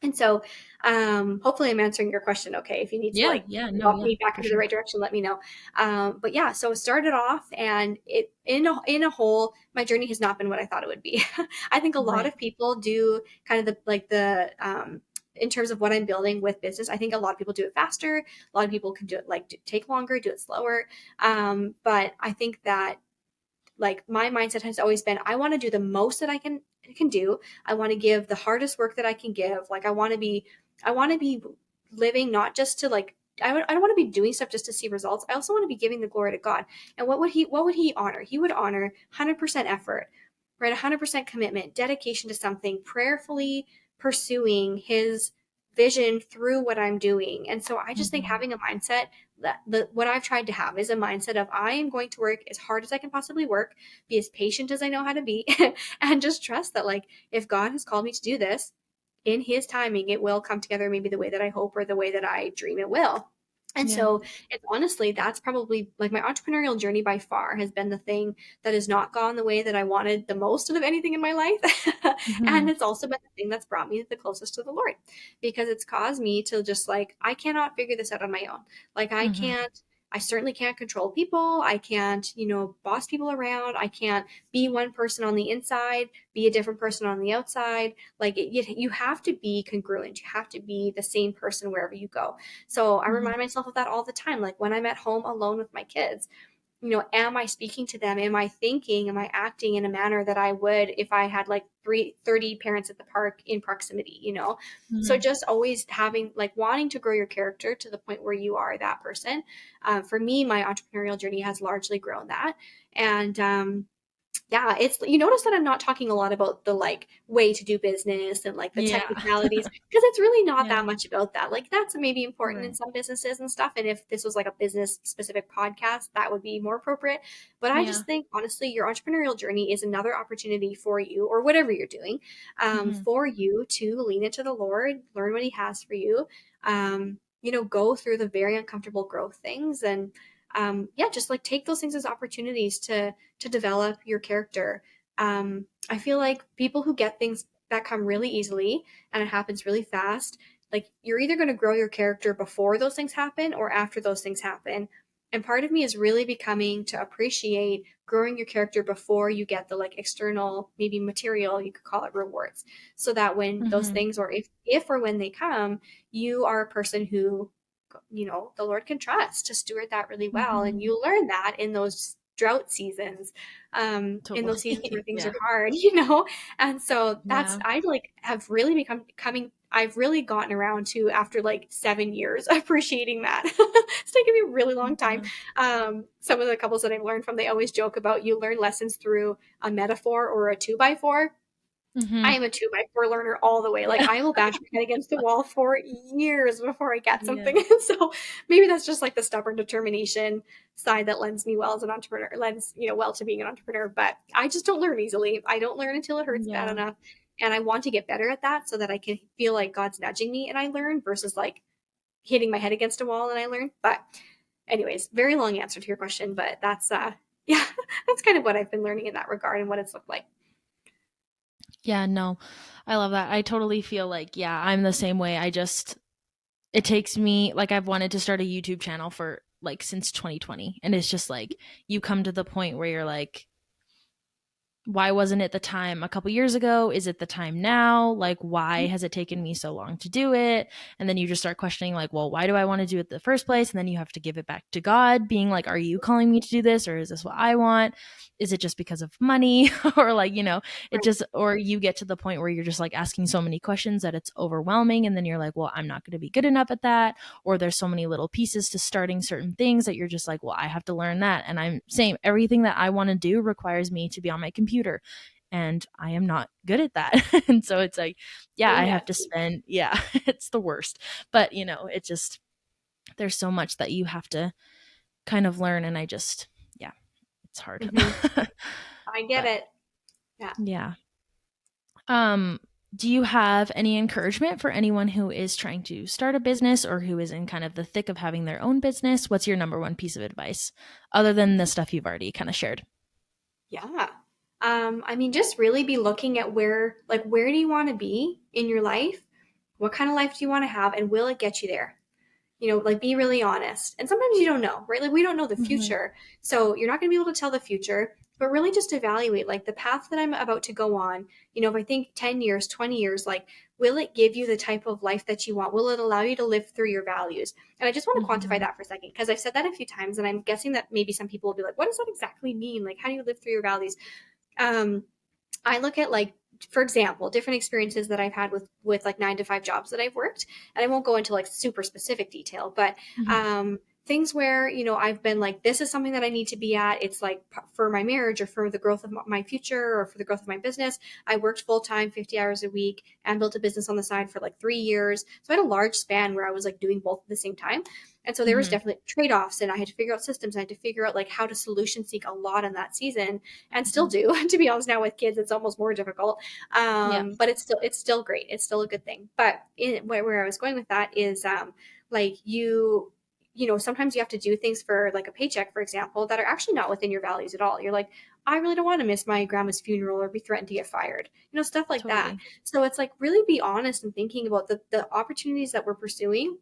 [SPEAKER 2] And so, hopefully I'm answering your question okay. If you need to
[SPEAKER 1] Yeah.
[SPEAKER 2] like
[SPEAKER 1] Yeah. No.
[SPEAKER 2] walk
[SPEAKER 1] Yeah.
[SPEAKER 2] me back
[SPEAKER 1] For
[SPEAKER 2] into the
[SPEAKER 1] sure.
[SPEAKER 2] right direction, let me know. But yeah, so it started off, and it in a whole, my journey has not been what I thought it would be. I think a lot
[SPEAKER 1] Right.
[SPEAKER 2] of people do kind of the in terms of what I'm building with business, I think a lot of people do it faster. A lot of people can do it like take longer, do it slower. But I think that, like, my mindset has always been, I want to do the most that I can do. I want to give the hardest work that I can give. Like, I want to be living not just to like, I don't want to be doing stuff just to see results. I also want to be giving the glory to God. And what would he honor? He would honor 100% effort, right? 100% commitment, dedication to something, prayerfully pursuing his vision through what I'm doing. And so I just think
[SPEAKER 1] Mm-hmm.
[SPEAKER 2] having a mindset that what I've tried to have is a mindset of I am going to work as hard as I can possibly work, be as patient as I know how to be, and just trust that like if God has called me to do this, in his timing, it will come together maybe the way that I hope or the way that I dream it will. And
[SPEAKER 1] Yeah.
[SPEAKER 2] so it's honestly, that's probably like my entrepreneurial journey by far has been the thing that has not gone the way that I wanted the most of anything in my life.
[SPEAKER 1] Mm-hmm.
[SPEAKER 2] And it's also been the thing that's brought me the closest to the Lord because it's caused me to just like, I cannot figure this out on my own. Like,
[SPEAKER 1] Mm-hmm.
[SPEAKER 2] I certainly can't control people. I can't, boss people around. I can't be one person on the inside, be a different person on the outside. Like, you have to be congruent. You have to be the same person wherever you go. So I
[SPEAKER 1] Mm-hmm.
[SPEAKER 2] remind myself of that all the time. Like when I'm at home alone with my kids, am I speaking to them? Am I thinking? Am I acting in a manner that I would if I had like 30 parents at the park in proximity? So
[SPEAKER 1] Mm-hmm.
[SPEAKER 2] just always having like wanting to grow your character to the point where you are that person. For me, my entrepreneurial journey has largely grown that. And yeah, it's you notice that I'm not talking a lot about the like way to do business and like the
[SPEAKER 1] Yeah.
[SPEAKER 2] technicalities because it's really not
[SPEAKER 1] Yeah.
[SPEAKER 2] that much about that. Like that's maybe important in
[SPEAKER 1] Right.
[SPEAKER 2] some businesses and stuff. And if this was like a business specific podcast, that would be more appropriate. But I
[SPEAKER 1] Yeah.
[SPEAKER 2] just think honestly, your entrepreneurial journey is another opportunity for you or whatever you're doing,
[SPEAKER 1] Mm-hmm.
[SPEAKER 2] for you to lean into the Lord, learn what He has for you. Go through the very uncomfortable growth things and yeah, just like take those things as opportunities to develop your character. I feel like people who get things that come really easily and it happens really fast, like you're either going to grow your character before those things happen or after those things happen. And part of me is really becoming to appreciate growing your character before you get the like external, maybe material, you could call it rewards. So that when those
[SPEAKER 1] Mm-hmm.
[SPEAKER 2] things or if or when they come, you are a person who the Lord can trust to steward that really well. And
[SPEAKER 1] Mm-hmm.
[SPEAKER 2] you learn that in those drought seasons, in those seasons
[SPEAKER 1] Totally.
[SPEAKER 2] where things
[SPEAKER 1] Yeah.
[SPEAKER 2] are hard, And so
[SPEAKER 1] Yeah.
[SPEAKER 2] I like have really I've really gotten around to after like 7 years appreciating that. It's taken me a really long time.
[SPEAKER 1] Yeah.
[SPEAKER 2] Some of the couples that I've learned from, they always joke about you learn lessons through a metaphor or a 2x4. I
[SPEAKER 1] Mm-hmm.
[SPEAKER 2] am a 2x4 learner all the way. Like
[SPEAKER 1] Yeah.
[SPEAKER 2] I will bash my head against the wall for years before I get
[SPEAKER 1] Yeah.
[SPEAKER 2] something. And so maybe that's just like the stubborn determination side that lends me well as an entrepreneur, lends, well to being an entrepreneur. But I just don't learn easily. I don't learn until it hurts bad
[SPEAKER 1] Yeah.
[SPEAKER 2] enough. And I want to get better at that so that I can feel like God's nudging me and I learn versus like hitting my head against a wall and I learn. But anyways, very long answer to your question, but that's yeah, that's kind of what I've been learning in that regard and what it's looked like.
[SPEAKER 1] Yeah, no. I love that. I totally feel like, yeah, I'm the same way. It takes me, like, I've wanted to start a YouTube channel for like since 2020. And it's just like, you come to the point where you're like, why wasn't it the time a couple years ago? Is it the time now? Like, why has it taken me so long to do it? And then you just start questioning, like, well, why do I want to do it in the first place? And then you have to give it back to God, being like, are you calling me to do this? Or is this what I want? Is it just because of money? Or like, it
[SPEAKER 2] Right.
[SPEAKER 1] just, or you get to the point where you're just like asking so many questions that it's overwhelming. And then you're like, well, I'm not going to be good enough at that. Or there's so many little pieces to starting certain things that you're just like, well, I have to learn that. And I'm same, everything that I want to do requires me to be on my computer. And I am not good at that. And so it's like, yeah,
[SPEAKER 2] Same
[SPEAKER 1] I have
[SPEAKER 2] yet.
[SPEAKER 1] to spend, yeah, it's the worst. But, it just, there's so much that you have to kind of learn. And yeah, it's hard.
[SPEAKER 2] Hmm. I get
[SPEAKER 1] But
[SPEAKER 2] it. Yeah.
[SPEAKER 1] yeah. Um, do you have any encouragement for anyone who is trying to start a business or who is in kind of the thick of having their own business? What's your number one piece of advice other than the stuff you've already kind of shared?
[SPEAKER 2] Yeah. I mean, just really be looking at where do you want to be in your life? What kind of life do you want to have? And will it get you there? Like be really honest. And sometimes you don't know, right? Like we don't know the
[SPEAKER 1] Mm-hmm.
[SPEAKER 2] future. So you're not going to be able to tell the future, but really just evaluate like the path that I'm about to go on. If I think 10 years, 20 years, like, will it give you the type of life that you want? Will it allow you to live through your values? And I just want to quantify
[SPEAKER 1] Mm-hmm.
[SPEAKER 2] that for a second because I've said that a few times and I'm guessing that maybe some people will be like, what does that exactly mean? Like, how do you live through your values? Um, I look at like, for example, different experiences that I've had with like 9 to 5 jobs that I've worked, and I won't go into like super specific detail, but
[SPEAKER 1] Mm-hmm.
[SPEAKER 2] um, things where, I've been like, this is something that I need to be at. It's like for my marriage or for the growth of my future or for the growth of my business. I worked full time, 50 hours a week, and built a business on the side for like 3 years. So I had a large span where I was like doing both at the same time. And so there was
[SPEAKER 1] Mhm.
[SPEAKER 2] definitely trade-offs, and I had to figure out systems. I had to figure out like how to solution seek a lot in that season, and still do. To be honest, now with kids, it's almost more difficult.
[SPEAKER 1] Yeah.
[SPEAKER 2] But it's still great. It's still a good thing. But where I was going with that is like sometimes you have to do things for like a paycheck, for example, that are actually not within your values at all. You're like, I really don't want to miss my grandma's funeral or be threatened to get fired, stuff like that.
[SPEAKER 1] Totally.
[SPEAKER 2] So it's like really be honest and thinking about the opportunities that we're pursuing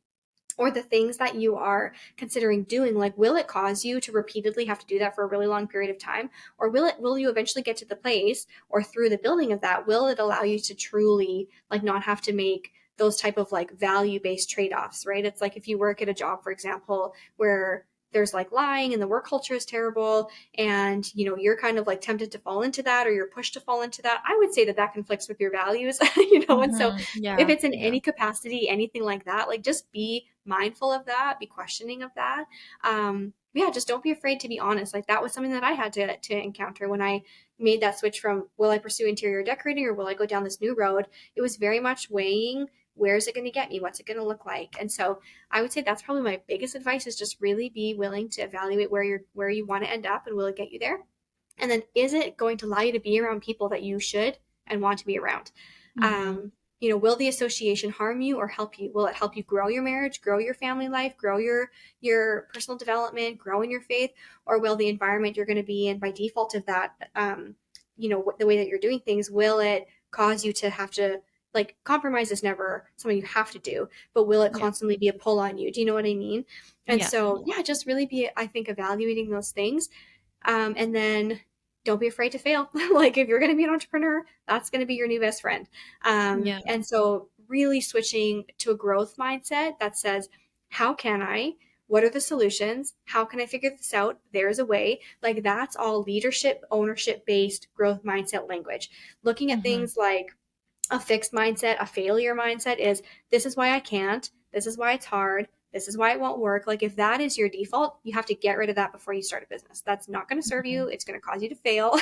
[SPEAKER 2] or the things that you are considering doing. Like, will it cause you to repeatedly have to do that for a really long period of time, or will you eventually get to the place, or through the building of that, will it allow you to truly like not have to make those type of like value based trade-offs, right? It's like if you work at a job, for example, where there's like lying and the work culture is terrible, and you're kind of like tempted to fall into that, or you're pushed to fall into that. I would say that that conflicts with your values. And so if
[SPEAKER 1] Yeah.
[SPEAKER 2] it's in
[SPEAKER 1] Yeah.
[SPEAKER 2] any capacity, anything like that, like just be mindful of that, be questioning of that. Yeah, just don't be afraid to be honest. Like that was something that I had to encounter when I made that switch from, will I pursue interior decorating or will I go down this new road? It was very much weighing, where is it going to get me? What's it going to look like? And so I would say that's probably my biggest advice, is just really be willing to evaluate where you want to end up, and will it get you there? And then, is it going to allow you to be around people that you should and want to be around?
[SPEAKER 1] Mhm.
[SPEAKER 2] Will the association harm you or help you? Will it help you grow your marriage, grow your family life, grow your personal development, grow in your faith? Or will the environment you're going to be in by default of that, the way that you're doing things, will it cause you to have to, like, compromise is never something you have to do, but will it
[SPEAKER 1] Yeah.
[SPEAKER 2] constantly be a pull on you? Do you know what I mean? And
[SPEAKER 1] Yeah.
[SPEAKER 2] so, yeah, just really be, I think, evaluating those things, and then don't be afraid to fail. Like, if you're going to be an entrepreneur, that's going to be your new best friend.
[SPEAKER 1] Yeah.
[SPEAKER 2] And so, really switching to a growth mindset that says, how can I? What are the solutions? How can I figure this out? There's a way. Like, that's all leadership, ownership based growth mindset language. Looking at
[SPEAKER 1] Mhm.
[SPEAKER 2] things like a fixed mindset, a failure mindset is, this is why I can't, this is why it's hard, this is why it won't work. Like, if that is your default, you have to get rid of that before you start a business. That's not going to serve you.
[SPEAKER 1] Mhm.
[SPEAKER 2] It's going to cause you to fail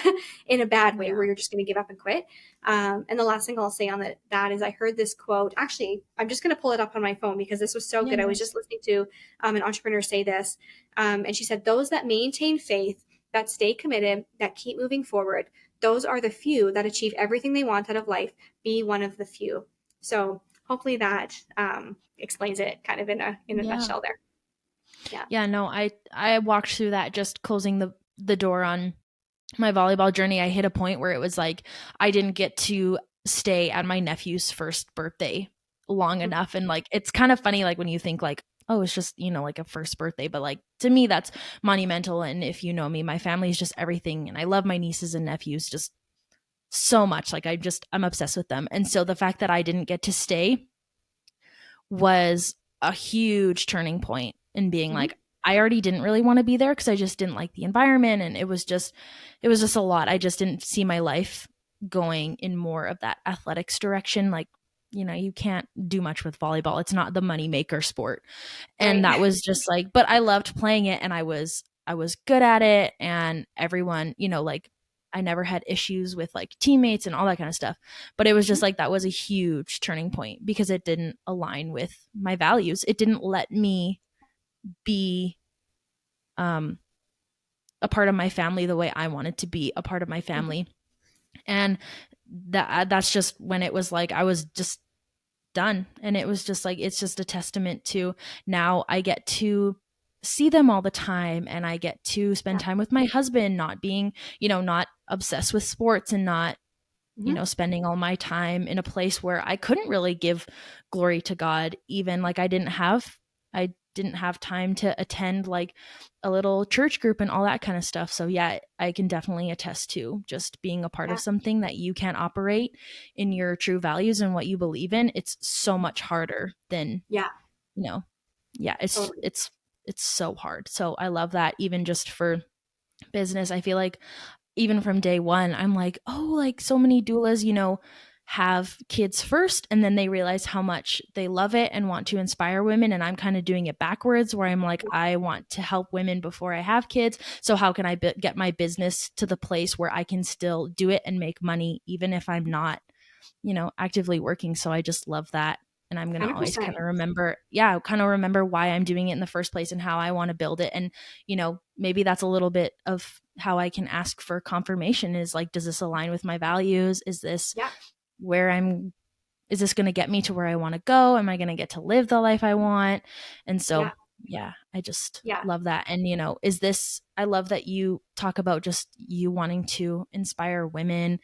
[SPEAKER 2] in a bad way, where
[SPEAKER 1] Yeah.
[SPEAKER 2] you're just going to give up and quit. And the last thing I'll say on that is, I heard this quote. Actually, I'm just going to pull it up on my phone because this was so
[SPEAKER 1] Yeah,
[SPEAKER 2] good. I
[SPEAKER 1] no
[SPEAKER 2] was
[SPEAKER 1] worries.
[SPEAKER 2] just listening to an entrepreneur say this, and she said, those that maintain faith, that stay committed, that keep moving forward, those are the few that achieve everything they want out of life. Be one of the few. So hopefully that explains it kind of in a
[SPEAKER 1] Yeah.
[SPEAKER 2] nutshell there. Yeah.
[SPEAKER 1] Yeah, no, I walked through that, just closing the door on my volleyball journey. I hit a point where it was like I didn't get to stay at my nephew's first birthday long
[SPEAKER 2] Mhm.
[SPEAKER 1] enough, and like it's kind of funny like when you think like, oh, it's just, like a first birthday, but like to me that's monumental. And if you know me, my family is just everything, and I love my nieces and nephews just so much. Like I'm obsessed with them. And so the fact that I didn't get to stay was a huge turning point in being
[SPEAKER 2] Mhm.
[SPEAKER 1] like, I already didn't really want to be there because I just didn't like the environment, and it was just a lot. I just didn't see my life going in more of that athletics direction. Like, you can't do much with volleyball. It's not the money maker sport. And
[SPEAKER 2] Right.
[SPEAKER 1] that was just like, but I loved playing it, and I was good at it, and everyone, like I never had issues with like teammates and all that kind of stuff. But it was
[SPEAKER 2] Mhm.
[SPEAKER 1] just like that was a huge turning point because it didn't align with my values. It didn't let me be um a part of my family the way I wanted to be a part of my
[SPEAKER 2] Mhm.
[SPEAKER 1] family. And that's just when it was like I was just done. And it was just like it's just a testament to, now I get to see them all the time, and I get to spend
[SPEAKER 2] Yeah.
[SPEAKER 1] time with my husband, not being, not obsessed with sports, and not,
[SPEAKER 2] Mhm.
[SPEAKER 1] spending all my time in a place where I couldn't really give glory to God. Even like I didn't have time to attend like a little church group and all that kind of stuff. So yeah, I can definitely attest to just being a part of
[SPEAKER 2] Yeah.
[SPEAKER 1] something that you can't operate in your true values and what you believe in. It's so much harder than,
[SPEAKER 2] Yeah.
[SPEAKER 1] you know, yeah, it's
[SPEAKER 2] Totally.
[SPEAKER 1] it's it's so hard. So I love that. Even just for business, I feel like even from day one, I'm like, oh, like so many doulas, have kids first and then they realize how much they love it and want to inspire women, and I'm kind of doing it backwards where I'm like, I want to help women before I have kids, so how can I get my business to the place where I can still do it and make money even if I'm not, actively working. So I just love that. And I'm going to always
[SPEAKER 2] 100%.
[SPEAKER 1] kind of remember, yeah, kind of remember why I'm doing it in the first place and how I want to build it. And, maybe that's a little bit of how I can ask for confirmation is like, does this align with my values? Is this
[SPEAKER 2] Yeah.
[SPEAKER 1] where is this going to get me to where I want to go? Am I going to get to live the life I want? And so,
[SPEAKER 2] Yeah.
[SPEAKER 1] yeah, I just
[SPEAKER 2] Yeah.
[SPEAKER 1] love that. And, I love that you talk about just you wanting to inspire women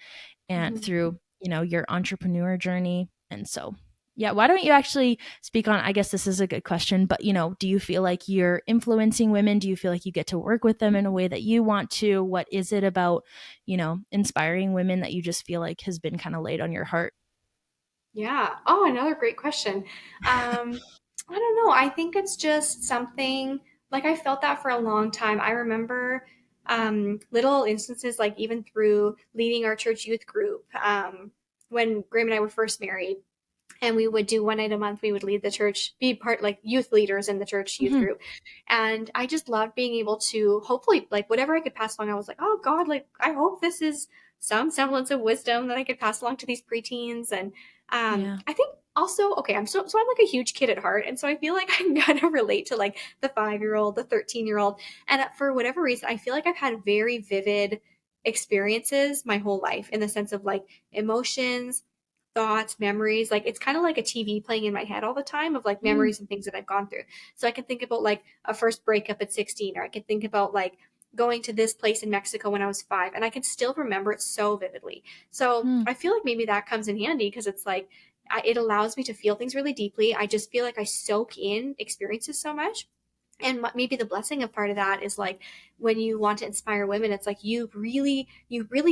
[SPEAKER 1] and
[SPEAKER 2] Mhm.
[SPEAKER 1] through, your entrepreneur journey. And so, yeah, why don't you actually speak on, I guess this is a good question, but, do you feel like you're influencing women? Do you feel like you get to work with them in a way that you want to? What is it about, inspiring women that you just feel like has been kind of laid on your heart?
[SPEAKER 2] Yeah. Oh, another great question. I don't know. I think it's just something like I felt that for a long time. I remember little instances, like even through leading our church youth group, when Graham and I were first married, and we would do one night a month. We would lead the church, be part like youth leaders in the church youth
[SPEAKER 1] Hmm.
[SPEAKER 2] group. And I just loved being able to hopefully, like, whatever I could pass along. I was like, oh God, like, I hope this is some semblance of wisdom that I could pass along to these preteens. And
[SPEAKER 1] Yeah.
[SPEAKER 2] I think also, okay, so I'm like a huge kid at heart. And so I feel like I can kind of relate to like the 5 year old, the 13-year old. And for whatever reason, I feel like I've had very vivid experiences my whole life in the sense of like emotions, thoughts, memories. Like it's kind of like a TV playing in my head all the time of like
[SPEAKER 1] Mm,
[SPEAKER 2] memories and things that I've gone through. So I can think about like a first breakup at 16, or I can think about like going to this place in Mexico when I was 5, and I can still remember it so vividly. So
[SPEAKER 1] mm,
[SPEAKER 2] I feel like maybe that comes in handy because it's like it allows me to feel things really deeply. I just feel like I soak in experiences so much. And maybe the blessing of part of that is like when you want to inspire women, it's like you really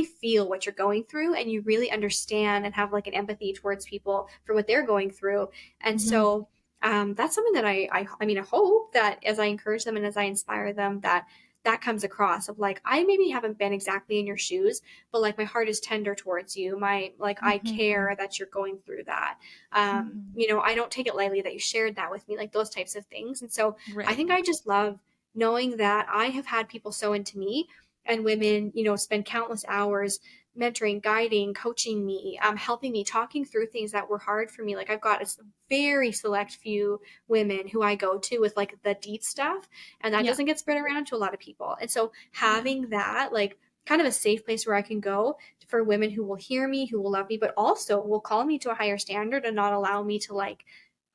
[SPEAKER 2] feel what you're going through, and you really understand and have like an empathy towards people for what they're going through. And
[SPEAKER 1] mhm,
[SPEAKER 2] so that's something that I mean, I hope that as I encourage them and as I inspire them, that that comes across of like I maybe haven't been exactly in your shoes, but like my heart is tender towards you, my like I
[SPEAKER 1] mhm,
[SPEAKER 2] care that you're going through that.
[SPEAKER 1] mhm.
[SPEAKER 2] I don't take it lightly that you shared that with me, like those types of things. And so I
[SPEAKER 1] Right.
[SPEAKER 2] think I just love knowing that I have had people so into me, and women, spend countless hours mentoring, guiding, coaching me, helping me, talking through things that were hard for me. Like I've got a very select few women who I go to with like the deep stuff, and that
[SPEAKER 1] Yeah.
[SPEAKER 2] doesn't get spread around to a lot of people. And so
[SPEAKER 1] Yeah.
[SPEAKER 2] having that, like, kind of a safe place where I can go for women who will hear me, who will love me, but also will call me to a higher standard and not allow me to like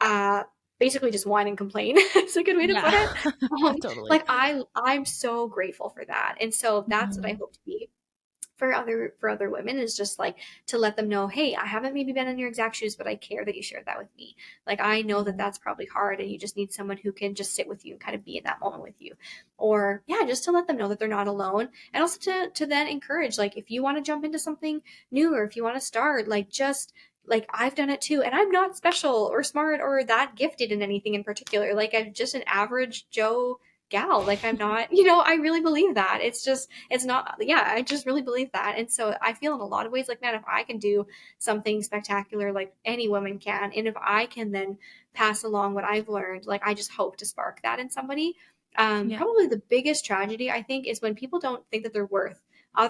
[SPEAKER 2] uh basically just whine and complain. It's a good way to
[SPEAKER 1] Yeah.
[SPEAKER 2] put it.
[SPEAKER 1] Totally.
[SPEAKER 2] Like I'm so grateful for that. And so that's what I
[SPEAKER 1] Mhm.
[SPEAKER 2] hope to be for other women, is just like to let them know, hey, I haven't maybe been in your exact shoes, but I care that you shared that with me. Like I know that
[SPEAKER 1] Yeah.
[SPEAKER 2] that's probably hard, and you just need someone who can just sit with you and kind of be in that moment with you. Or yeah, just to let them know that they're not alone, and also to then encourage, like if you want to jump into something new, or if you want to start, like just like I've done it too, and I'm not special or smart or that gifted in anything in particular. Like I'm just an average Joe gal. Like I'm not, I really believe that. It's not, yeah, I just really believe that. And so I feel in a lot of ways like, man, if I can do something spectacular, like any woman can, and if I can then pass along what I've learned, like I just hope to spark that in somebody.
[SPEAKER 1] Yeah.
[SPEAKER 2] Probably the biggest tragedy I think is when people don't think that they're worth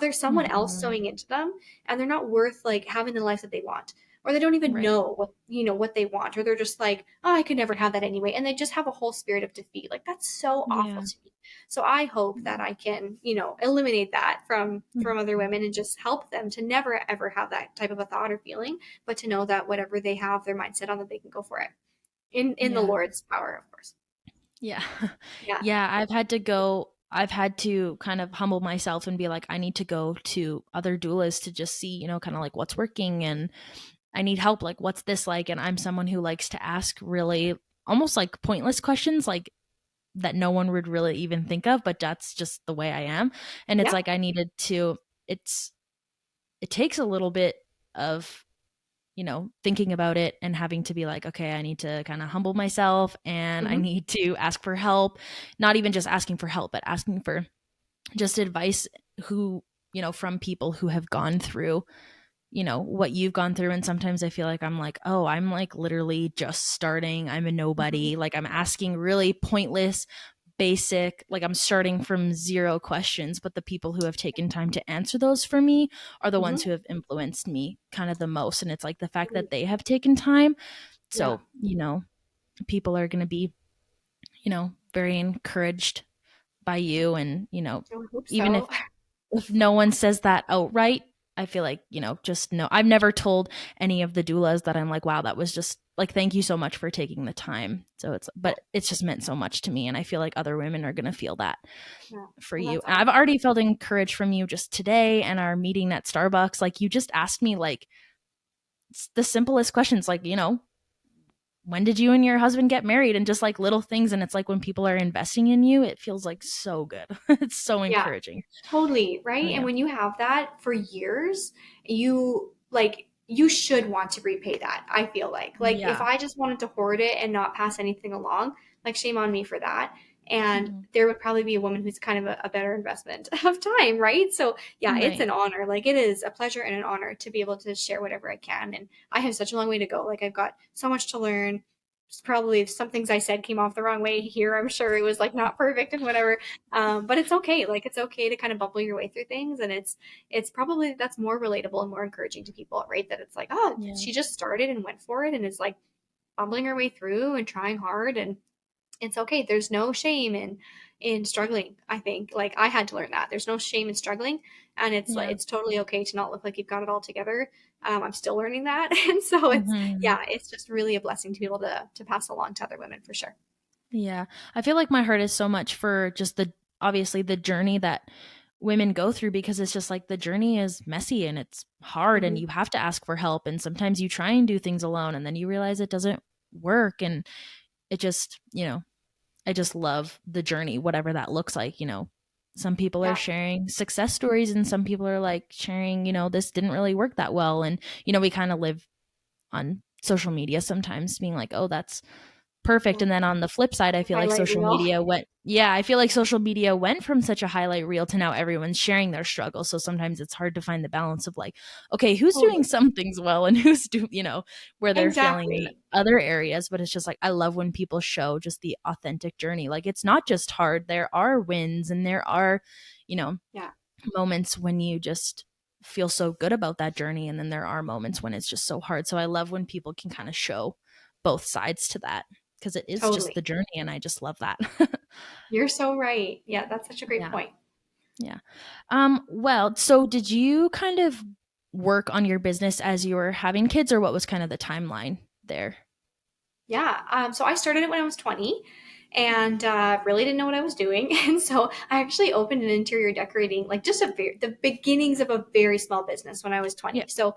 [SPEAKER 2] there's someone else
[SPEAKER 1] Mhm.
[SPEAKER 2] sewing into them, and they're not worth like having the life that they want, or they don't even
[SPEAKER 1] Right.
[SPEAKER 2] know what they want, or they're just like, oh, I could never have that anyway, and they just have a whole spirit of defeat. Like that's so awful
[SPEAKER 1] Yeah.
[SPEAKER 2] to me. So I hope that
[SPEAKER 1] Yeah.
[SPEAKER 2] I can, eliminate that from other
[SPEAKER 1] Mhm.
[SPEAKER 2] women, and just help them to never ever have that type of a thought or feeling, but to know that whatever they have their mindset on, that they can go for it in the
[SPEAKER 1] Yeah.
[SPEAKER 2] Lord's power, of course.
[SPEAKER 1] Yeah.
[SPEAKER 2] Yeah.
[SPEAKER 1] Yeah, I've had to kind of humble myself and be like, I need to go to other doulas to just see, kind of like what's working, and I need help. Like, what's this like? And I'm someone who likes to ask really almost like pointless questions, like that no one would really even think of, but that's just the way I am. And it's
[SPEAKER 2] Yeah.
[SPEAKER 1] like I needed to, it takes a little bit of thinking about it and having to be like, okay, I need to kind of humble myself and I
[SPEAKER 2] Hmm.
[SPEAKER 1] need to ask for help. Not even just asking for help, but asking for just advice who, from people who have gone through, what you've gone through. And sometimes I feel like I'm like, oh, I'm like literally just starting. I'm a
[SPEAKER 2] Mhm.
[SPEAKER 1] nobody. Like I'm asking really pointless, basic, like I'm starting from zero questions. But the people who have taken time to answer those for me are the ones
[SPEAKER 2] Mhm.
[SPEAKER 1] who have influenced me kind of the most. And it's like the fact that they have taken time.
[SPEAKER 2] Yeah,
[SPEAKER 1] So, people are going to be, very encouraged by you. And,
[SPEAKER 2] I would hope
[SPEAKER 1] even
[SPEAKER 2] so.
[SPEAKER 1] if no one says that outright, I feel like, just know. I've never told any of the doulas that I'm like, wow, that was just like, thank you so much for taking the time. So
[SPEAKER 2] Yeah,
[SPEAKER 1] but it's just meant so much to me. And I feel like other women are going to feel that
[SPEAKER 2] yeah.
[SPEAKER 1] for
[SPEAKER 2] Well,
[SPEAKER 1] you.
[SPEAKER 2] that's
[SPEAKER 1] And I've
[SPEAKER 2] awesome.
[SPEAKER 1] already felt encouraged from you just today and our meeting at Starbucks. Like, you just asked me like the simplest questions, like, when did you and your husband get married, and just like little things. And it's like when people are investing in you, it feels like so good. It's so
[SPEAKER 2] Yeah.
[SPEAKER 1] encouraging.
[SPEAKER 2] Totally,
[SPEAKER 1] So
[SPEAKER 2] right? And
[SPEAKER 1] yeah.
[SPEAKER 2] when you have that for years, you should want to repay that, I feel like. Like if
[SPEAKER 1] Yeah.
[SPEAKER 2] I just wanted to hoard it and not pass anything along, like shame on me for that. And
[SPEAKER 1] Mhm.
[SPEAKER 2] there would probably be a woman who's kind of a better investment of time, right? So yeah, it's
[SPEAKER 1] Right.
[SPEAKER 2] an honor. Like it is a pleasure and an honor to be able to share whatever I can. And I have such a long way to go. Like I've got so much to learn. Probably some things I said came off the wrong way here. I'm sure it was like not perfect and whatever, but it's okay. Like it's okay to kind of bubble your way through things, and it's probably that's more relatable and more encouraging to people, right? That it's like, oh,
[SPEAKER 1] Yeah.
[SPEAKER 2] she just started and went for it, and is like bumbling her way through and trying hard, and it's okay. There's no shame in struggling. I think like I had to learn that there's no shame in struggling, and it's like
[SPEAKER 1] Yeah.
[SPEAKER 2] it's totally okay to not look like you've got it all together. I'm still learning that, and so it's
[SPEAKER 1] Mhm.
[SPEAKER 2] yeah, it's just really a blessing to be able to pass along to other women for sure.
[SPEAKER 1] Yeah. I feel like my heart is so much for just obviously the journey that women go through, because it's just like the journey is messy and it's hard and
[SPEAKER 2] Hmm.
[SPEAKER 1] you have to ask for help, and sometimes you try and do things alone and then you realize it doesn't work. And it just, I just love the journey, whatever that looks like. Some people are
[SPEAKER 2] Yeah,
[SPEAKER 1] sharing success stories and some people are like sharing, this didn't really work that well. And, we kind of live on social media sometimes being like, oh, that's perfect.
[SPEAKER 2] yeah.
[SPEAKER 1] And then on the flip side, I feel like
[SPEAKER 2] Highlight
[SPEAKER 1] social
[SPEAKER 2] reel.
[SPEAKER 1] media went, yeah, I feel like social media went from such a highlight reel to now everyone's sharing their struggles. So sometimes it's hard to find the balance of like, okay, who's doing
[SPEAKER 2] Totally.
[SPEAKER 1] some things well and who's where they're failing in
[SPEAKER 2] Exactly.
[SPEAKER 1] other areas. But it's just like, I love when people show just the authentic journey. Like, it's not just hard, there are wins and there are, you know,
[SPEAKER 2] Yeah,
[SPEAKER 1] moments when you just feel so good about that journey. And then there are moments when it's just so hard. So I love when people can kind of show both sides to that, because it is just the
[SPEAKER 2] totally.
[SPEAKER 1] journey. And I just love that.
[SPEAKER 2] You're so right. Yeah, that's such a great
[SPEAKER 1] Yeah.
[SPEAKER 2] point.
[SPEAKER 1] Yeah. Well, so did you kind of work on your business as you were having kids, or what was kind of the timeline there?
[SPEAKER 2] Yeah. So I started it when I was 20 and really didn't know what I was doing. And so I actually opened an interior decorating, like just the beginnings of a very small business when I was
[SPEAKER 1] Yeah.
[SPEAKER 2] 20. So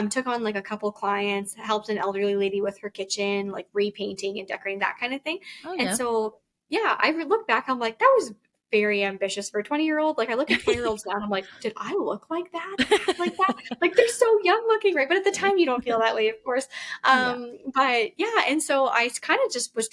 [SPEAKER 2] took on like a couple clients, helped an elderly lady with her kitchen, like repainting and decorating, that kind of thing.
[SPEAKER 1] Oh
[SPEAKER 2] And
[SPEAKER 1] yeah.
[SPEAKER 2] so, yeah, look back, I'm like, that was very ambitious for a 20-year-old. Like I look at 20-year-olds now and I'm like, did I look like that and act like that? Like they're so young looking, right? But at the time you don't feel that way, of course.
[SPEAKER 1] Yeah.
[SPEAKER 2] But yeah, and so I kind of just was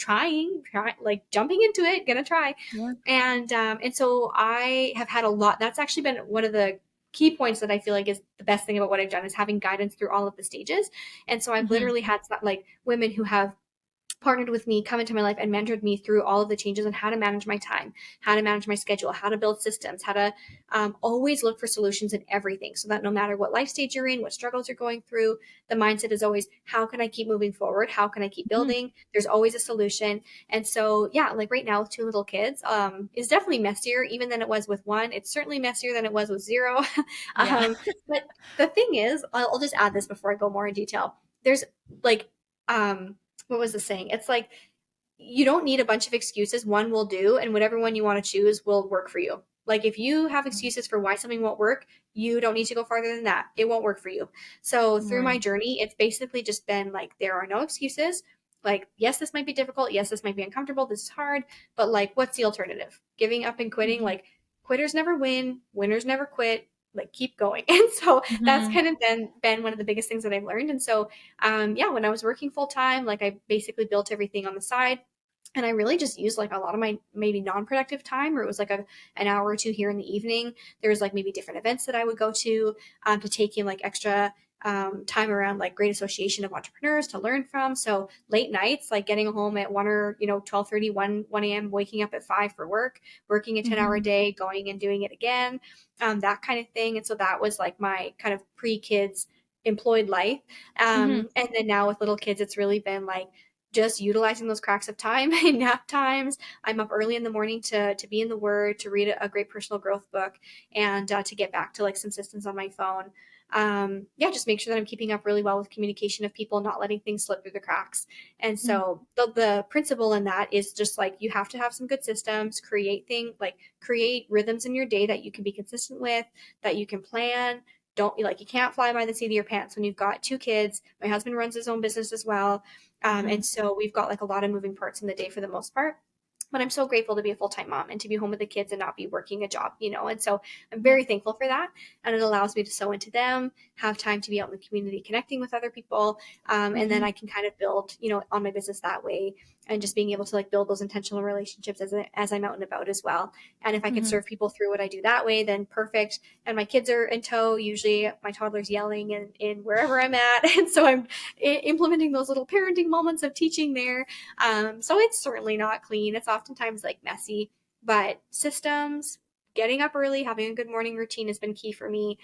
[SPEAKER 2] like jumping into it, gonna try.
[SPEAKER 1] Yeah.
[SPEAKER 2] And so I have had a lot. That's actually been one of the key points that I feel like is the best thing about what I've done is having guidance through all of the stages. And so I've
[SPEAKER 1] Hmm.
[SPEAKER 2] literally had like women who have partnered with me, come into my life, and mentored me through all of the changes on how to manage my time, how to manage my schedule, how to build systems, how to always look for solutions in everything so that no matter what life stage you're in, what struggles you're going through, the mindset is always, how can I keep moving forward? How can I keep
[SPEAKER 1] Hmm.
[SPEAKER 2] building? There's always a solution. And so, yeah, like right now with two little kids, is definitely messier even than it was with one. It's certainly messier than it was with zero.
[SPEAKER 1] Yeah.
[SPEAKER 2] But the thing is, I'll just add this before I go more in detail. There's like, um, what was the saying? It's like you don't need a bunch of excuses. One will do, and whatever one you want to choose will work for you. Like if you have excuses for why something won't work, you don't need to go farther than that. It won't work for you. So through my
[SPEAKER 1] Right.
[SPEAKER 2] journey, it's basically just been like there are no excuses. Like, yes, this might be difficult. Yes, this might be uncomfortable. This is hard. But like, what's the alternative? Giving up and quitting?
[SPEAKER 1] Hmm.
[SPEAKER 2] Like, quitters never win, winners never quit. Like, keep going. And so that's
[SPEAKER 1] Hmm.
[SPEAKER 2] kind of been one of the biggest things that I've learned. And so yeah, when I was working full time, like I basically built everything on the side. And I really just used like a lot of my maybe non-productive time, or it was like an hour or two here in the evening. There was like maybe different events that I would go to take in like extra time around like great association of entrepreneurs to learn from. So late nights, like getting home at 1 or 12:30, 1 a.m., waking up at 5 for work, working a 10-hour
[SPEAKER 1] Mhm.
[SPEAKER 2] day, going and doing it again, that kind of thing. And so that was like my kind of pre-kids employed life.
[SPEAKER 1] Mhm.
[SPEAKER 2] And then now with little kids, it's really been like just utilizing those cracks of time and nap times. I'm up early in the morning to be in the Word, to read a great personal growth book, and to get back to like some systems on my phone. Yeah, just make sure that I'm keeping up really well with communication of people, not letting things slip through the cracks. And
[SPEAKER 1] Mm.
[SPEAKER 2] so the principle in that is just like you have to have some good systems, create rhythms in your day that you can be consistent with, that you can plan. Don't like you can't fly by the seat of your pants when you've got two kids. My husband runs his own business as well.
[SPEAKER 1] Mhm.
[SPEAKER 2] And so we've got like a lot of moving parts in the day for the most part. But I'm so grateful to be a full time mom and to be home with the kids and not be working a job, And so I'm
[SPEAKER 1] Yeah.
[SPEAKER 2] very thankful for that. And it allows me to sow into them, have time to be out in the community connecting with other people. And then
[SPEAKER 1] Mhm.
[SPEAKER 2] I can kind of build, on my business that way and just being able to like build those intentional relationships as I'm out and about as well. And if I can
[SPEAKER 1] Mhm.
[SPEAKER 2] serve people through what I do that way, then perfect. And my kids are in tow. Usually my toddler's yelling in wherever I'm at. And so I'm implementing those little parenting moments of teaching there. So it's certainly not clean. It's oftentimes like messy, but systems, getting up early, having a good morning routine has been key for me.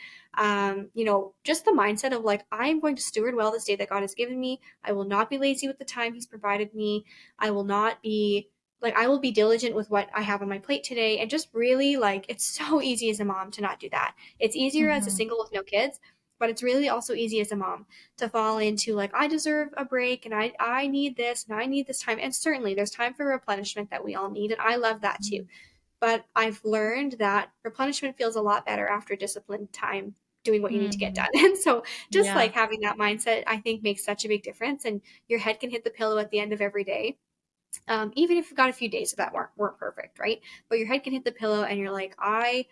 [SPEAKER 2] Just the mindset of like, I'm going to steward well this day that God has given me. I will not be lazy with the time He's provided me. I will not be I will be diligent with what I have on my plate today. And just really like, it's so easy as a mom to not do that. It's easier as a
[SPEAKER 1] Mhm.
[SPEAKER 2] single with no kids, but it's really also easy as a mom to fall into like I deserve a break and I need this and I need this time. And certainly there's time for replenishment that we all need, and I love that too.
[SPEAKER 1] Mhm.
[SPEAKER 2] But I've learned that replenishment feels a lot better after disciplined time doing what you need to get
[SPEAKER 1] Mhm.
[SPEAKER 2] done. And so just
[SPEAKER 1] Yeah.
[SPEAKER 2] like having that mindset I think makes such a big difference, and your head can hit the pillow at the end of every day, even if you've got a few days that weren't perfect, right? But your head can hit the pillow, and you're like I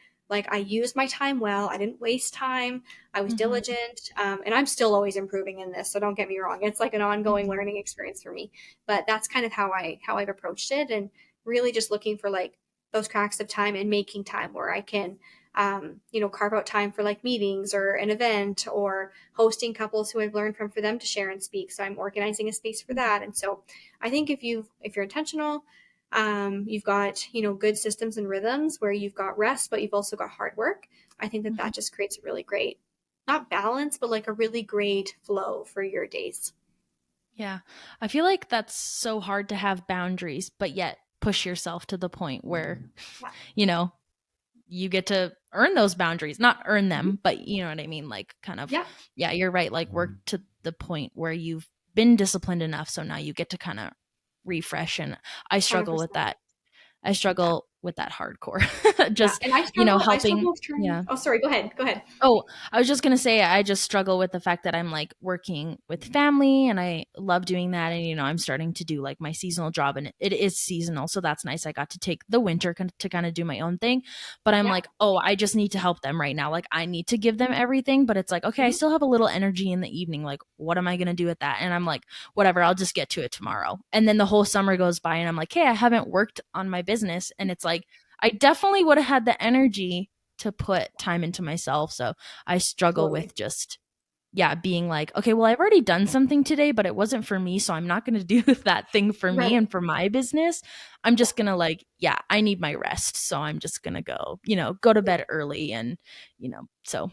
[SPEAKER 2] used my time well. I didn't waste time. I was
[SPEAKER 1] Mhm.
[SPEAKER 2] diligent, and I'm still always improving in this. So don't get me wrong; it's like an ongoing
[SPEAKER 1] Mhm.
[SPEAKER 2] learning experience for me. But that's kind of how I've approached it, and really just looking for like those cracks of time and making time where I can carve out time for like meetings or an event or hosting couples who I've learned from for them to share and speak. So I'm organizing a space for
[SPEAKER 1] Mhm.
[SPEAKER 2] that. And so I think if you're intentional, you've got good systems and rhythms where you've got rest, but you've also got hard work. I think that
[SPEAKER 1] Mhm.
[SPEAKER 2] that just creates a really great, not balance, but like a really great flow for your days.
[SPEAKER 1] Yeah. I feel like that's so hard to have boundaries, but yet push yourself to the point where,
[SPEAKER 2] Yeah.
[SPEAKER 1] you know, you get to earn those boundaries. Not earn
[SPEAKER 2] Mhm.
[SPEAKER 1] them, but you know what I mean? Like kind of,
[SPEAKER 2] Yeah.
[SPEAKER 1] yeah, you're right. Like work to the point where you've been disciplined enough. So now you get to kind of refresh. And I struggle with
[SPEAKER 2] 100%.
[SPEAKER 1] that. I
[SPEAKER 2] Yeah.
[SPEAKER 1] struggle with that hardcore.
[SPEAKER 2] Yeah.
[SPEAKER 1] Just,
[SPEAKER 2] And I
[SPEAKER 1] helping.
[SPEAKER 2] struggle with trying.
[SPEAKER 1] Yeah.
[SPEAKER 2] Oh, sorry. Go ahead. Go ahead.
[SPEAKER 1] Oh, I was just gonna say I just struggle with the fact that I'm like working with family and I love doing that. And I'm starting to do like my seasonal job and it is seasonal. So that's nice. I got to take the winter to kind of do my own thing. But I'm
[SPEAKER 2] Yeah.
[SPEAKER 1] like, oh, I just need to help them right now. Like I need to give them everything. But it's like, okay, I
[SPEAKER 2] Mhm.
[SPEAKER 1] still have a little energy in the evening. Like, what am I gonna do with that? And I'm like, whatever, I'll just get to it tomorrow. And then the whole summer goes by and I'm like, hey, I haven't worked on my business. And it's like, I definitely would have had the energy to put time into myself. So I struggle
[SPEAKER 2] Totally.
[SPEAKER 1] with just, yeah, being like, okay, well, I've already done something today, but it wasn't for me. So I'm not going to do that thing for me
[SPEAKER 2] Right.
[SPEAKER 1] and for my business. I'm
[SPEAKER 2] Yeah.
[SPEAKER 1] just going to like, yeah, I need my rest. So I'm just going to go to bed early. And, so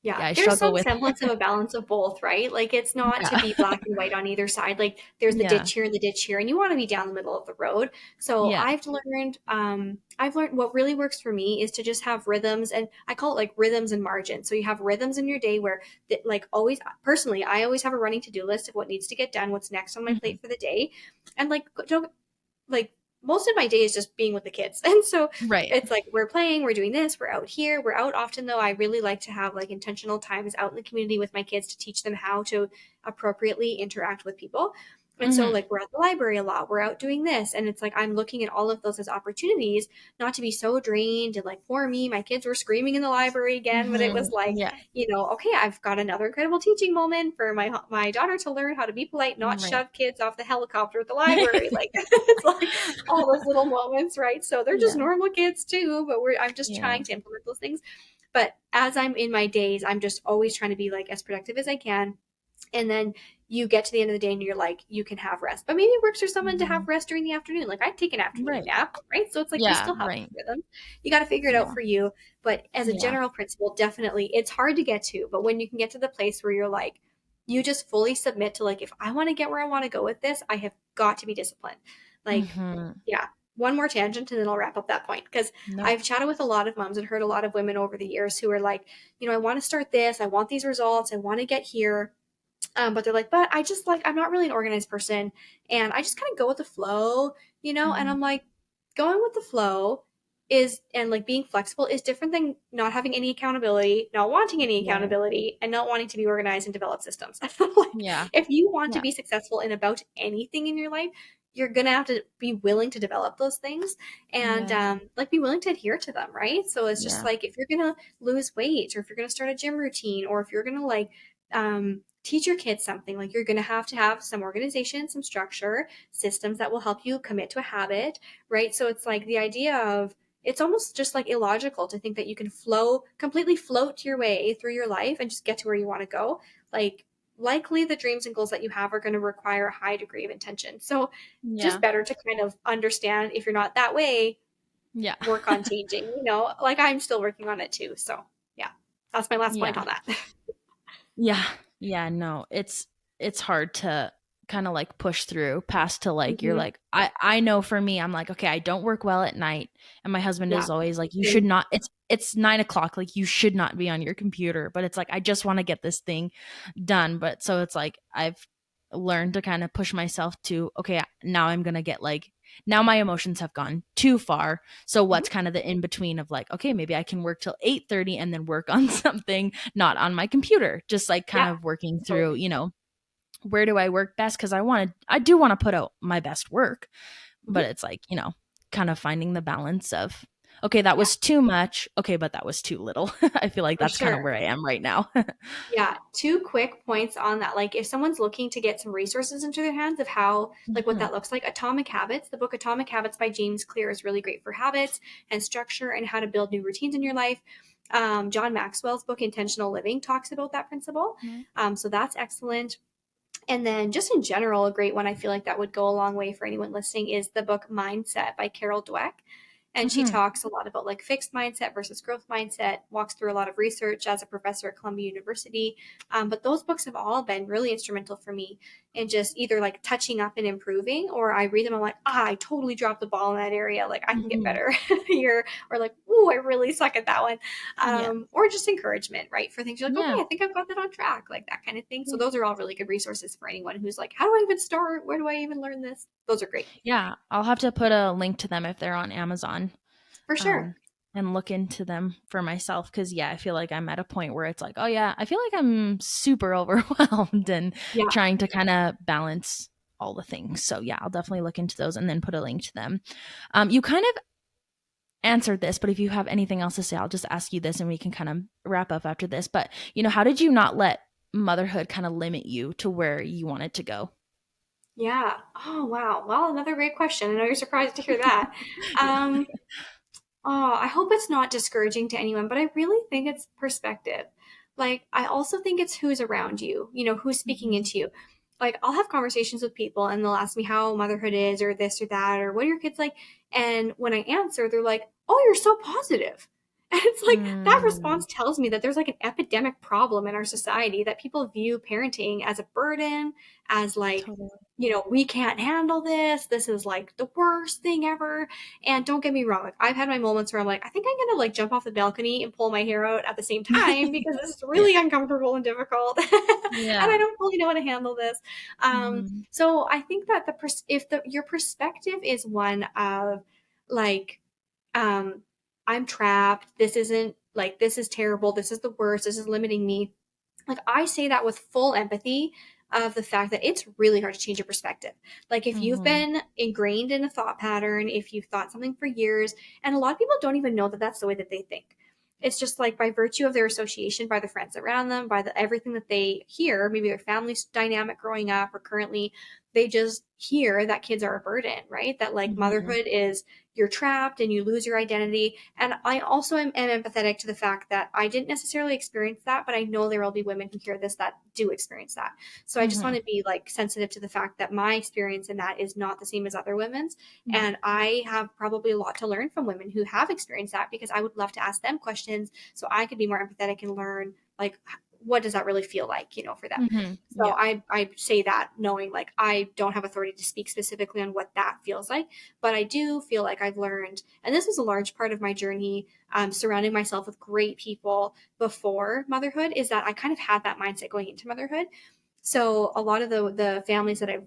[SPEAKER 2] Yeah,
[SPEAKER 1] yeah, I
[SPEAKER 2] there's
[SPEAKER 1] struggle
[SPEAKER 2] some
[SPEAKER 1] with,
[SPEAKER 2] semblance of a balance of both, right? Like it's not to
[SPEAKER 1] yeah,
[SPEAKER 2] be black and white on either side. Like there's the
[SPEAKER 1] yeah,
[SPEAKER 2] ditch here and the ditch here, and you want to be down the middle of the road. So
[SPEAKER 1] yeah.
[SPEAKER 2] I've learned what really works for me is to just have rhythms, and I call it like rhythms and margins. So you have rhythms in your day where, like always, personally, I always have a running to do list of what needs to get done, what's next on my
[SPEAKER 1] Hmm.
[SPEAKER 2] plate for the day, and like don't like most of my day is just being with the kids. And so
[SPEAKER 1] Right.
[SPEAKER 2] it's like we're playing, we're doing this, we're out here, we're out often though. I really like to have like intentional times out in the community with my kids to teach them how to appropriately interact with people. And so
[SPEAKER 1] Hmm.
[SPEAKER 2] like we're at the library a lot, we're out doing this. And it's like I'm looking at all of those as opportunities not to be so drained. And like for me, my kids were screaming in the library again, but it
[SPEAKER 1] Hmm.
[SPEAKER 2] was like,
[SPEAKER 1] Yeah.
[SPEAKER 2] okay, I've got another incredible teaching moment for my daughter to learn how to be polite, not
[SPEAKER 1] Right.
[SPEAKER 2] shove kids off the helicopter at the library. Like it's like all those little moments, right? So they're just
[SPEAKER 1] Yeah.
[SPEAKER 2] normal kids too, but I'm just
[SPEAKER 1] Yeah.
[SPEAKER 2] trying to implement those things. But as I'm in my days, I'm just always trying to be like as productive as I can. And then you get to the end of the day and you're like, you can have rest. But maybe it works for someone to have
[SPEAKER 1] Mhm.
[SPEAKER 2] rest during the afternoon. Like I take an afternoon
[SPEAKER 1] Right.
[SPEAKER 2] nap, right? So it's like we
[SPEAKER 1] Yeah,
[SPEAKER 2] still have
[SPEAKER 1] right.
[SPEAKER 2] this rhythm. You got to figure it out
[SPEAKER 1] Yeah.
[SPEAKER 2] for you. But as a
[SPEAKER 1] Yeah.
[SPEAKER 2] general principle, definitely it's hard to get to. But when you can get to the place where you're like, you just fully submit to like, if I want to get where I want to go with this, I have got to be disciplined. Like,
[SPEAKER 1] Mhm.
[SPEAKER 2] yeah. One more tangent and then I'll wrap up that point. Because
[SPEAKER 1] No.
[SPEAKER 2] I've chatted with a lot of moms and heard a lot of women over the years who are like, I want to start this. I want these results. I want to get here, but they're like, but I just like, I'm not really an organized person and I just kind of go with the flow. And
[SPEAKER 1] Mhm.
[SPEAKER 2] I'm like, going with the flow is, and like being flexible is different than not having any accountability, not wanting any
[SPEAKER 1] Right.
[SPEAKER 2] accountability, and not wanting to be organized and develop systems. Like,
[SPEAKER 1] Yeah.
[SPEAKER 2] if you want to
[SPEAKER 1] Yeah.
[SPEAKER 2] be successful in about anything in your life, you're gonna have to be willing to develop those things and
[SPEAKER 1] Yeah.
[SPEAKER 2] like be willing to adhere to them, right? So it's just
[SPEAKER 1] Yeah.
[SPEAKER 2] like if you're gonna lose weight, or if you're gonna start a gym routine, or if you're gonna like teach your kids something, like you're going to have some organization, some structure, systems that will help you commit to a habit, right? So it's like the idea of, it's almost just like illogical to think that you can completely float your way through your life and just get to where you want to go. Like, likely the dreams and goals that you have are going to require a high degree of intention. So just
[SPEAKER 1] Yeah.
[SPEAKER 2] better to kind of understand, if you're not that way,
[SPEAKER 1] Yeah.
[SPEAKER 2] work on changing, like I'm still working on it too. So yeah, that's my last point
[SPEAKER 1] Yeah.
[SPEAKER 2] on that.
[SPEAKER 1] Yeah. Yeah, no. It's hard to kind of like push through past to like you're
[SPEAKER 2] Hmm.
[SPEAKER 1] like I know for me I'm like, okay, I don't work well at night. And my husband
[SPEAKER 2] Yeah.
[SPEAKER 1] is always like, you should
[SPEAKER 2] Same.
[SPEAKER 1] not, it's 9 o'clock, like you should not be on your computer. But it's like I just want to get this thing done. But so it's like I've learned to kind of push myself to, okay, now I'm gonna get like, now my emotions have gone too far. So what's
[SPEAKER 2] Mhm.
[SPEAKER 1] kind of the in between of like, okay, maybe I can work till 8:30 and then work on something not on my computer. Just like kind
[SPEAKER 2] Yeah,
[SPEAKER 1] of working through,
[SPEAKER 2] totally.
[SPEAKER 1] where do I work best? Because I do want to put out my best work, but
[SPEAKER 2] Mhm.
[SPEAKER 1] it's like, kind of finding the balance of, okay, that
[SPEAKER 2] Yeah,
[SPEAKER 1] was too much. Okay, but that was too little. I feel like
[SPEAKER 2] for
[SPEAKER 1] that's kind of
[SPEAKER 2] sure.
[SPEAKER 1] where I am right now.
[SPEAKER 2] Yeah, two quick points on that. Like, if someone's looking to get some resources into their hands of how, like, what
[SPEAKER 1] Mhm.
[SPEAKER 2] that looks like, Atomic Habits, the book Atomic Habits by James Clear is really great for habits and structure and how to build new routines in your life. John Maxwell's book Intentional Living talks about that principle.
[SPEAKER 1] Mhm.
[SPEAKER 2] So that's excellent. And then, just in general, a great one I feel like that would go a long way for anyone listening is the book Mindset by Carol Dweck. And she
[SPEAKER 1] Mhm.
[SPEAKER 2] talks a lot about like fixed mindset versus growth mindset, walks through a lot of research as a professor at Columbia University. But those books have all been really instrumental for me in just either like touching up and improving, or I read them, I'm like, I totally dropped the ball in that area. Like, I can get
[SPEAKER 1] Mhm.
[SPEAKER 2] better here, or like, ooh, I really suck at that one.
[SPEAKER 1] Yeah.
[SPEAKER 2] Or just encouragement, right? For things you're like,
[SPEAKER 1] Yeah.
[SPEAKER 2] okay, I think I've got that on track, like that kind of thing. So
[SPEAKER 1] Yeah.
[SPEAKER 2] those are all really good resources for anyone who's like, how do I even start? Where do I even learn this? Those are great.
[SPEAKER 1] Yeah. I'll have to put a link to them if they're on Amazon.
[SPEAKER 2] For sure.
[SPEAKER 1] um, and look into them for myself. Because, yeah, I feel like I'm at a point where it's like, oh, yeah, I feel like I'm super overwhelmed and
[SPEAKER 2] Yeah.
[SPEAKER 1] trying to kind of balance all the things. So, yeah, I'll definitely look into those and then put a link to them. You kind of answered this, but if you have anything else to say, I'll just ask you this and we can kind of wrap up after this. But, how did you not let motherhood kind of limit you to where you wanted to go?
[SPEAKER 2] Yeah. Oh, wow. Well, another great question. I know you're surprised to hear that. Um, Oh, I hope it's not discouraging to anyone, but I really think it's perspective. Like, I also think it's who's around you, who's speaking
[SPEAKER 1] Mhm.
[SPEAKER 2] into you. Like, I'll have conversations with people and they'll ask me how motherhood is, or this or that, or what are your kids like? And when I answer, they're like, oh, you're so positive. And it's like that
[SPEAKER 1] Mm,
[SPEAKER 2] response tells me that there's like an epidemic problem in our society that people view parenting as a burden, as like,
[SPEAKER 1] totally.
[SPEAKER 2] we can't handle this. This is like the worst thing ever. And don't get me wrong, like I've had my moments where I'm like, I think I'm gonna like jump off the balcony and pull my hair out at the same time because this is really uncomfortable and difficult, and I
[SPEAKER 1] Yeah.
[SPEAKER 2] don't fully know how to handle this.
[SPEAKER 1] Mhm.
[SPEAKER 2] So I think that if your perspective is one of like, um, I'm trapped. This isn't like this is terrible. This is the worst. This is limiting me. Like I say that with full empathy of the fact that it's really hard to change your perspective. Like if you've
[SPEAKER 1] Mhm.
[SPEAKER 2] been ingrained in a thought pattern, if you've thought something for years, and a lot of people don't even know that that's the way that they think. It's just like by virtue of their association, by the friends around them, by everything that they hear, maybe their family dynamic growing up or currently, they just hear that kids are a burden, right? That like
[SPEAKER 1] Mm-hmm.
[SPEAKER 2] motherhood is you're trapped and you lose your identity. And I also am empathetic to the fact that I didn't necessarily experience that, but I know there will be women who hear this that do experience that. So I just want
[SPEAKER 1] Mm-hmm.
[SPEAKER 2] to be like sensitive to the fact that my experience in that is not the same as other women's.
[SPEAKER 1] Yeah.
[SPEAKER 2] And I have probably a lot to learn from women who have experienced that, because I would love to ask them questions so I could be more empathetic and learn like what does that really feel like, for them.
[SPEAKER 1] Mm-hmm.
[SPEAKER 2] So
[SPEAKER 1] Yeah.
[SPEAKER 2] I say that knowing like I don't have authority to speak specifically on what that feels like, but I do feel like I've learned, and this was a large part of my journey, surrounding myself with great people before motherhood, is that I kind of had that mindset going into motherhood. So a lot of the families that I've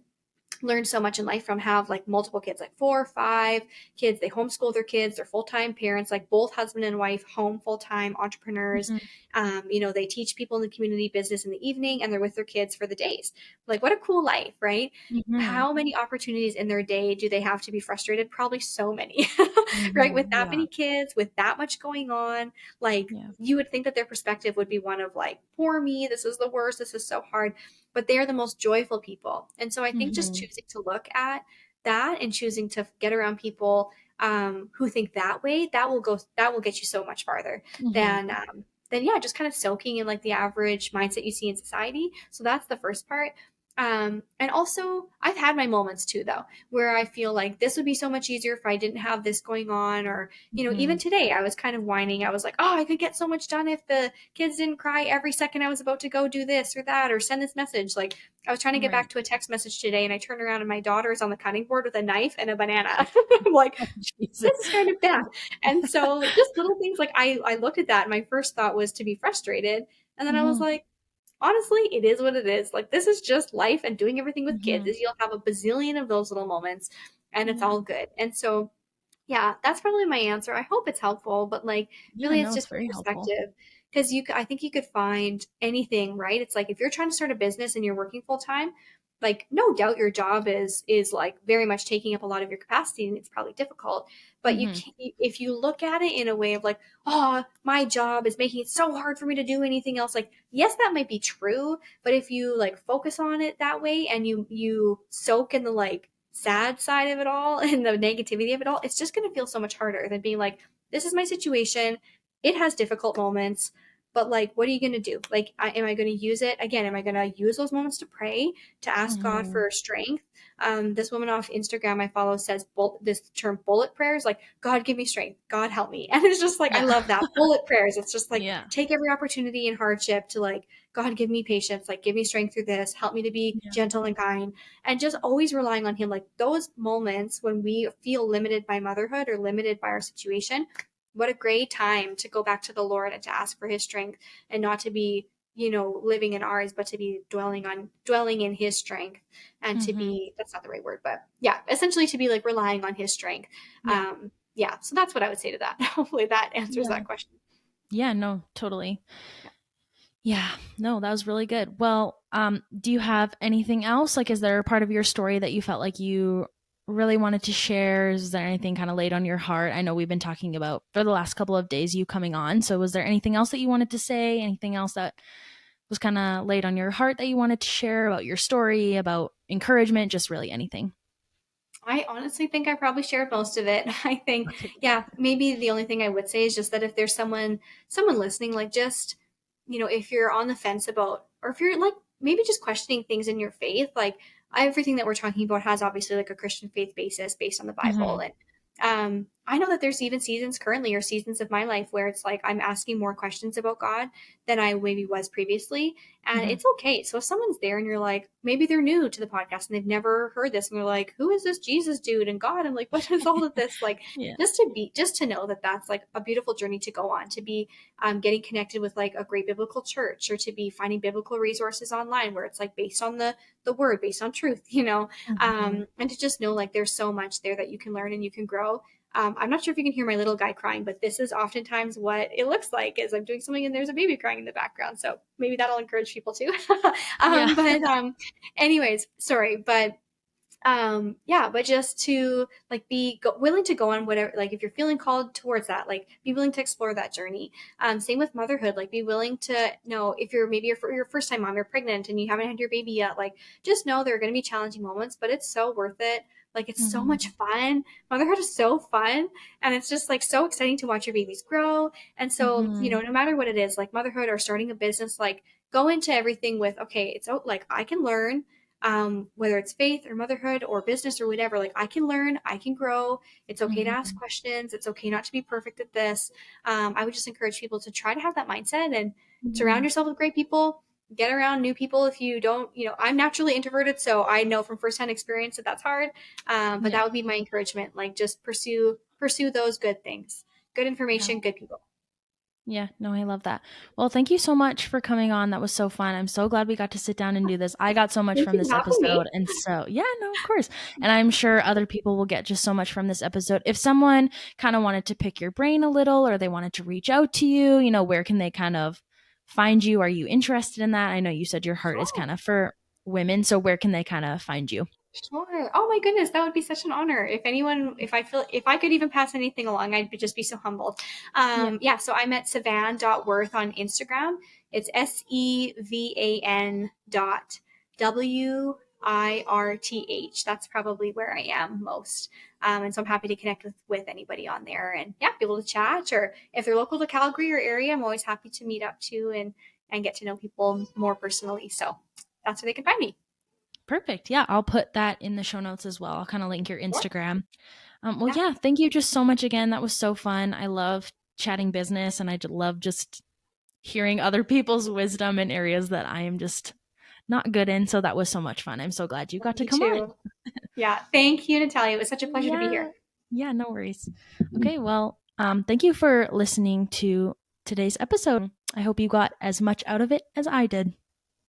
[SPEAKER 2] learned so much in life from have like multiple kids, like 4 or 5 kids. They homeschool their kids. They're full-time parents, like both husband and wife, home full-time entrepreneurs.
[SPEAKER 1] Mm-hmm.
[SPEAKER 2] They teach people in the community business in the evening and they're with their kids for the days. Like what a cool life, right?
[SPEAKER 1] Mm-hmm.
[SPEAKER 2] How many opportunities in their day do they have to be frustrated? Probably so many, right? With
[SPEAKER 1] Mm-hmm.
[SPEAKER 2] that
[SPEAKER 1] Yeah.
[SPEAKER 2] many kids, with that much going on, like
[SPEAKER 1] Yeah.
[SPEAKER 2] you would think that their perspective would be one of like, poor me, this is the worst, this is so hard, but they are the most joyful people. And so I think just
[SPEAKER 1] Mm-hmm.
[SPEAKER 2] choosing to look at that and choosing to get around people who think that way, that will get you so much farther
[SPEAKER 1] Mm-hmm.
[SPEAKER 2] than yeah, just kind of soaking in like the average mindset you see in society. So that's the first part. And also, I've had my moments too, though, where I feel like this would be so much easier if I didn't have this going on. Or,
[SPEAKER 1] Mm-hmm.
[SPEAKER 2] even today, I was kind of whining. I was like, oh, I could get so much done if the kids didn't cry every second I was about to go do this or that or send this message. Like, I was trying to get back
[SPEAKER 1] Right.
[SPEAKER 2] to a text message today, and I turned around and my daughter's on the cutting board with a knife and a banana. I'm like,
[SPEAKER 1] Oh,
[SPEAKER 2] this is
[SPEAKER 1] Jesus.
[SPEAKER 2] kind of bad. And so just little things like I looked at that and my first thought was to be frustrated. And then I was
[SPEAKER 1] Mm-hmm.
[SPEAKER 2] like, honestly, it is what it is. Like this is just life, and doing everything with kids
[SPEAKER 1] Mm-hmm.
[SPEAKER 2] is you'll have a bazillion of those little moments and it's
[SPEAKER 1] Yeah.
[SPEAKER 2] all good. And so yeah, that's probably my answer. I hope it's helpful, but like
[SPEAKER 1] Yeah.
[SPEAKER 2] really it's
[SPEAKER 1] No, it's
[SPEAKER 2] just
[SPEAKER 1] very helpful.
[SPEAKER 2] perspective. Because I think you could find anything, right? It's like if you're trying to start a business and you're working full time, like no doubt your job is like very much taking up a lot of your capacity and it's probably difficult. But you
[SPEAKER 1] Mm-hmm.
[SPEAKER 2] can, if you look at it in a way of like, oh, my job is making it so hard for me to do anything else. Like, yes, that might be true, but if you like focus on it that way and you soak in the like sad side of it all and the negativity of it all, it's just going to feel so much harder than being like, this is my situation. It has difficult moments, but like, what are you going to do? Like, am I going to use it again? Am I going to use those moments to pray, to ask God
[SPEAKER 1] Mm-hmm.
[SPEAKER 2] for strength? This woman off Instagram I follow says this term bullet prayers, like, God, give me strength. God, help me. And it's just like, I
[SPEAKER 1] Yeah.
[SPEAKER 2] love that. Bullet prayers. It's just like,
[SPEAKER 1] Yeah.
[SPEAKER 2] take every opportunity and hardship to like, God, give me patience. Like, give me strength through this. Help me to be
[SPEAKER 1] Yeah.
[SPEAKER 2] gentle and kind, and just always relying on him. Like those moments when we feel limited by motherhood or limited by our situation, what a great time to go back to the Lord and to ask for his strength, and not to be, living in ours, but to be dwelling in his strength, and to
[SPEAKER 1] Mm-hmm.
[SPEAKER 2] be, that's not the right word, but yeah, essentially to be like relying on his strength.
[SPEAKER 1] Yeah.
[SPEAKER 2] Yeah, so that's what I would say to that. Hopefully that answers
[SPEAKER 1] Yeah.
[SPEAKER 2] that question.
[SPEAKER 1] Yeah. No, totally.
[SPEAKER 2] Yeah.
[SPEAKER 1] Yeah, no, that was really good. Well, do you have anything else? Like, is there a part of your story that you felt like you really wanted to share? Is there anything kind of laid on your heart? I know we've been talking about for the last couple of days you coming on. So, was there anything else that you wanted to say? Anything else that was kind of laid on your heart that you wanted to share about your story, about encouragement, just really anything?
[SPEAKER 2] I honestly think I probably shared most of it. I think,
[SPEAKER 1] Okay.
[SPEAKER 2] yeah, maybe the only thing I would say is just that if there's someone listening, like just, if you're on the fence about, or if you're like maybe just questioning things in your faith, like everything that we're talking about has obviously like a Christian faith basis based on the Bible.
[SPEAKER 1] Mm-hmm.
[SPEAKER 2] And I know that there's even seasons currently, or seasons of my life, where it's like I'm asking more questions about God than I maybe was previously. And
[SPEAKER 1] Mm-hmm.
[SPEAKER 2] it's okay. So if someone's there and you're like, maybe they're new to the podcast and they've never heard this, and they're like, who is this Jesus dude and God? And like, what is all of this? Like,
[SPEAKER 1] Yeah.
[SPEAKER 2] just to know that that's like a beautiful journey to go on, to be getting connected with like a great biblical church, or to be finding biblical resources online where it's like based on the word, based on truth,
[SPEAKER 1] Mm-hmm.
[SPEAKER 2] and to just know like there's so much there that you can learn and you can grow. I'm not sure if you can hear my little guy crying, but this is oftentimes what it looks like as I'm doing something and there's a baby crying in the background. So maybe that'll encourage people too.
[SPEAKER 1] Yeah.
[SPEAKER 2] But anyways, sorry, but Yeah, but just to like willing to go on whatever, like if you're feeling called towards that, like be willing to explore that journey. Same with motherhood, like be willing to know if you're maybe your first time mom, you're pregnant and you haven't had your baby yet, like just know there are going to be challenging moments, but it's so worth it. Like it's so much
[SPEAKER 1] Mhm.
[SPEAKER 2] fun. Motherhood is so fun, and it's just like so exciting to watch your babies grow. And so,
[SPEAKER 1] Mhm.
[SPEAKER 2] no matter what it is, like motherhood or starting a business, like go into everything with, okay, it's like I can learn, whether it's faith or motherhood or business or whatever. Like I can learn, I can grow. It's okay to ask
[SPEAKER 1] Mhm.
[SPEAKER 2] questions. It's okay not to be perfect at this. I would just encourage people to try to have that mindset and surround
[SPEAKER 1] Mhm.
[SPEAKER 2] yourself with great people. Get around new people. If you don't, I'm naturally introverted, so I know from firsthand experience that that's hard. But
[SPEAKER 1] Yeah.
[SPEAKER 2] that would be my encouragement. Like just pursue those good things, good
[SPEAKER 1] Yeah.
[SPEAKER 2] information, good people.
[SPEAKER 1] Yeah, no, I love that. Well, thank you so much for coming on. That was so fun. I'm so glad we got to sit down and do this. I got so much
[SPEAKER 2] Thank
[SPEAKER 1] from
[SPEAKER 2] you
[SPEAKER 1] this
[SPEAKER 2] for having
[SPEAKER 1] episode.
[SPEAKER 2] me.
[SPEAKER 1] And so, yeah, no, of course. And I'm sure other people will get just so much from this episode. If someone kind of wanted to pick your brain a little or they wanted to reach out to you, where can they kind of find you? Are you interested in that? I know you said your heart is
[SPEAKER 2] Sure.
[SPEAKER 1] kind of for women. So, where can they kind of find you?
[SPEAKER 2] Sure. Oh my goodness, that would be such an honor. If I could even pass anything along, just be so humbled.
[SPEAKER 1] Yeah.
[SPEAKER 2] Yeah, so I'm at Sevan.worth on Instagram. It's Sevan dot WIRTH. That's probably where I am most. And so I'm happy to connect with anybody on there and yeah, be able to chat. Or if they're local to Calgary or area, I'm always happy to meet up too and get to know people more personally. So that's where they can find me.
[SPEAKER 1] Perfect. Yeah, I'll put that in the show notes as well. I'll kind of link your
[SPEAKER 2] Sure.
[SPEAKER 1] Instagram. Well,
[SPEAKER 2] Yeah.
[SPEAKER 1] yeah, thank you just so much again. That was so fun. I love chatting business and love just hearing other people's wisdom in areas that I am just not good in. So that was so much fun. I'm so glad you got to
[SPEAKER 2] Me
[SPEAKER 1] come on.
[SPEAKER 2] too. Yeah. Thank you, Natalia. It was such a pleasure to be
[SPEAKER 1] Yeah.
[SPEAKER 2] here.
[SPEAKER 1] Yeah, no worries. Okay, well, thank you for listening to today's episode. I hope you got as much out of it as I did.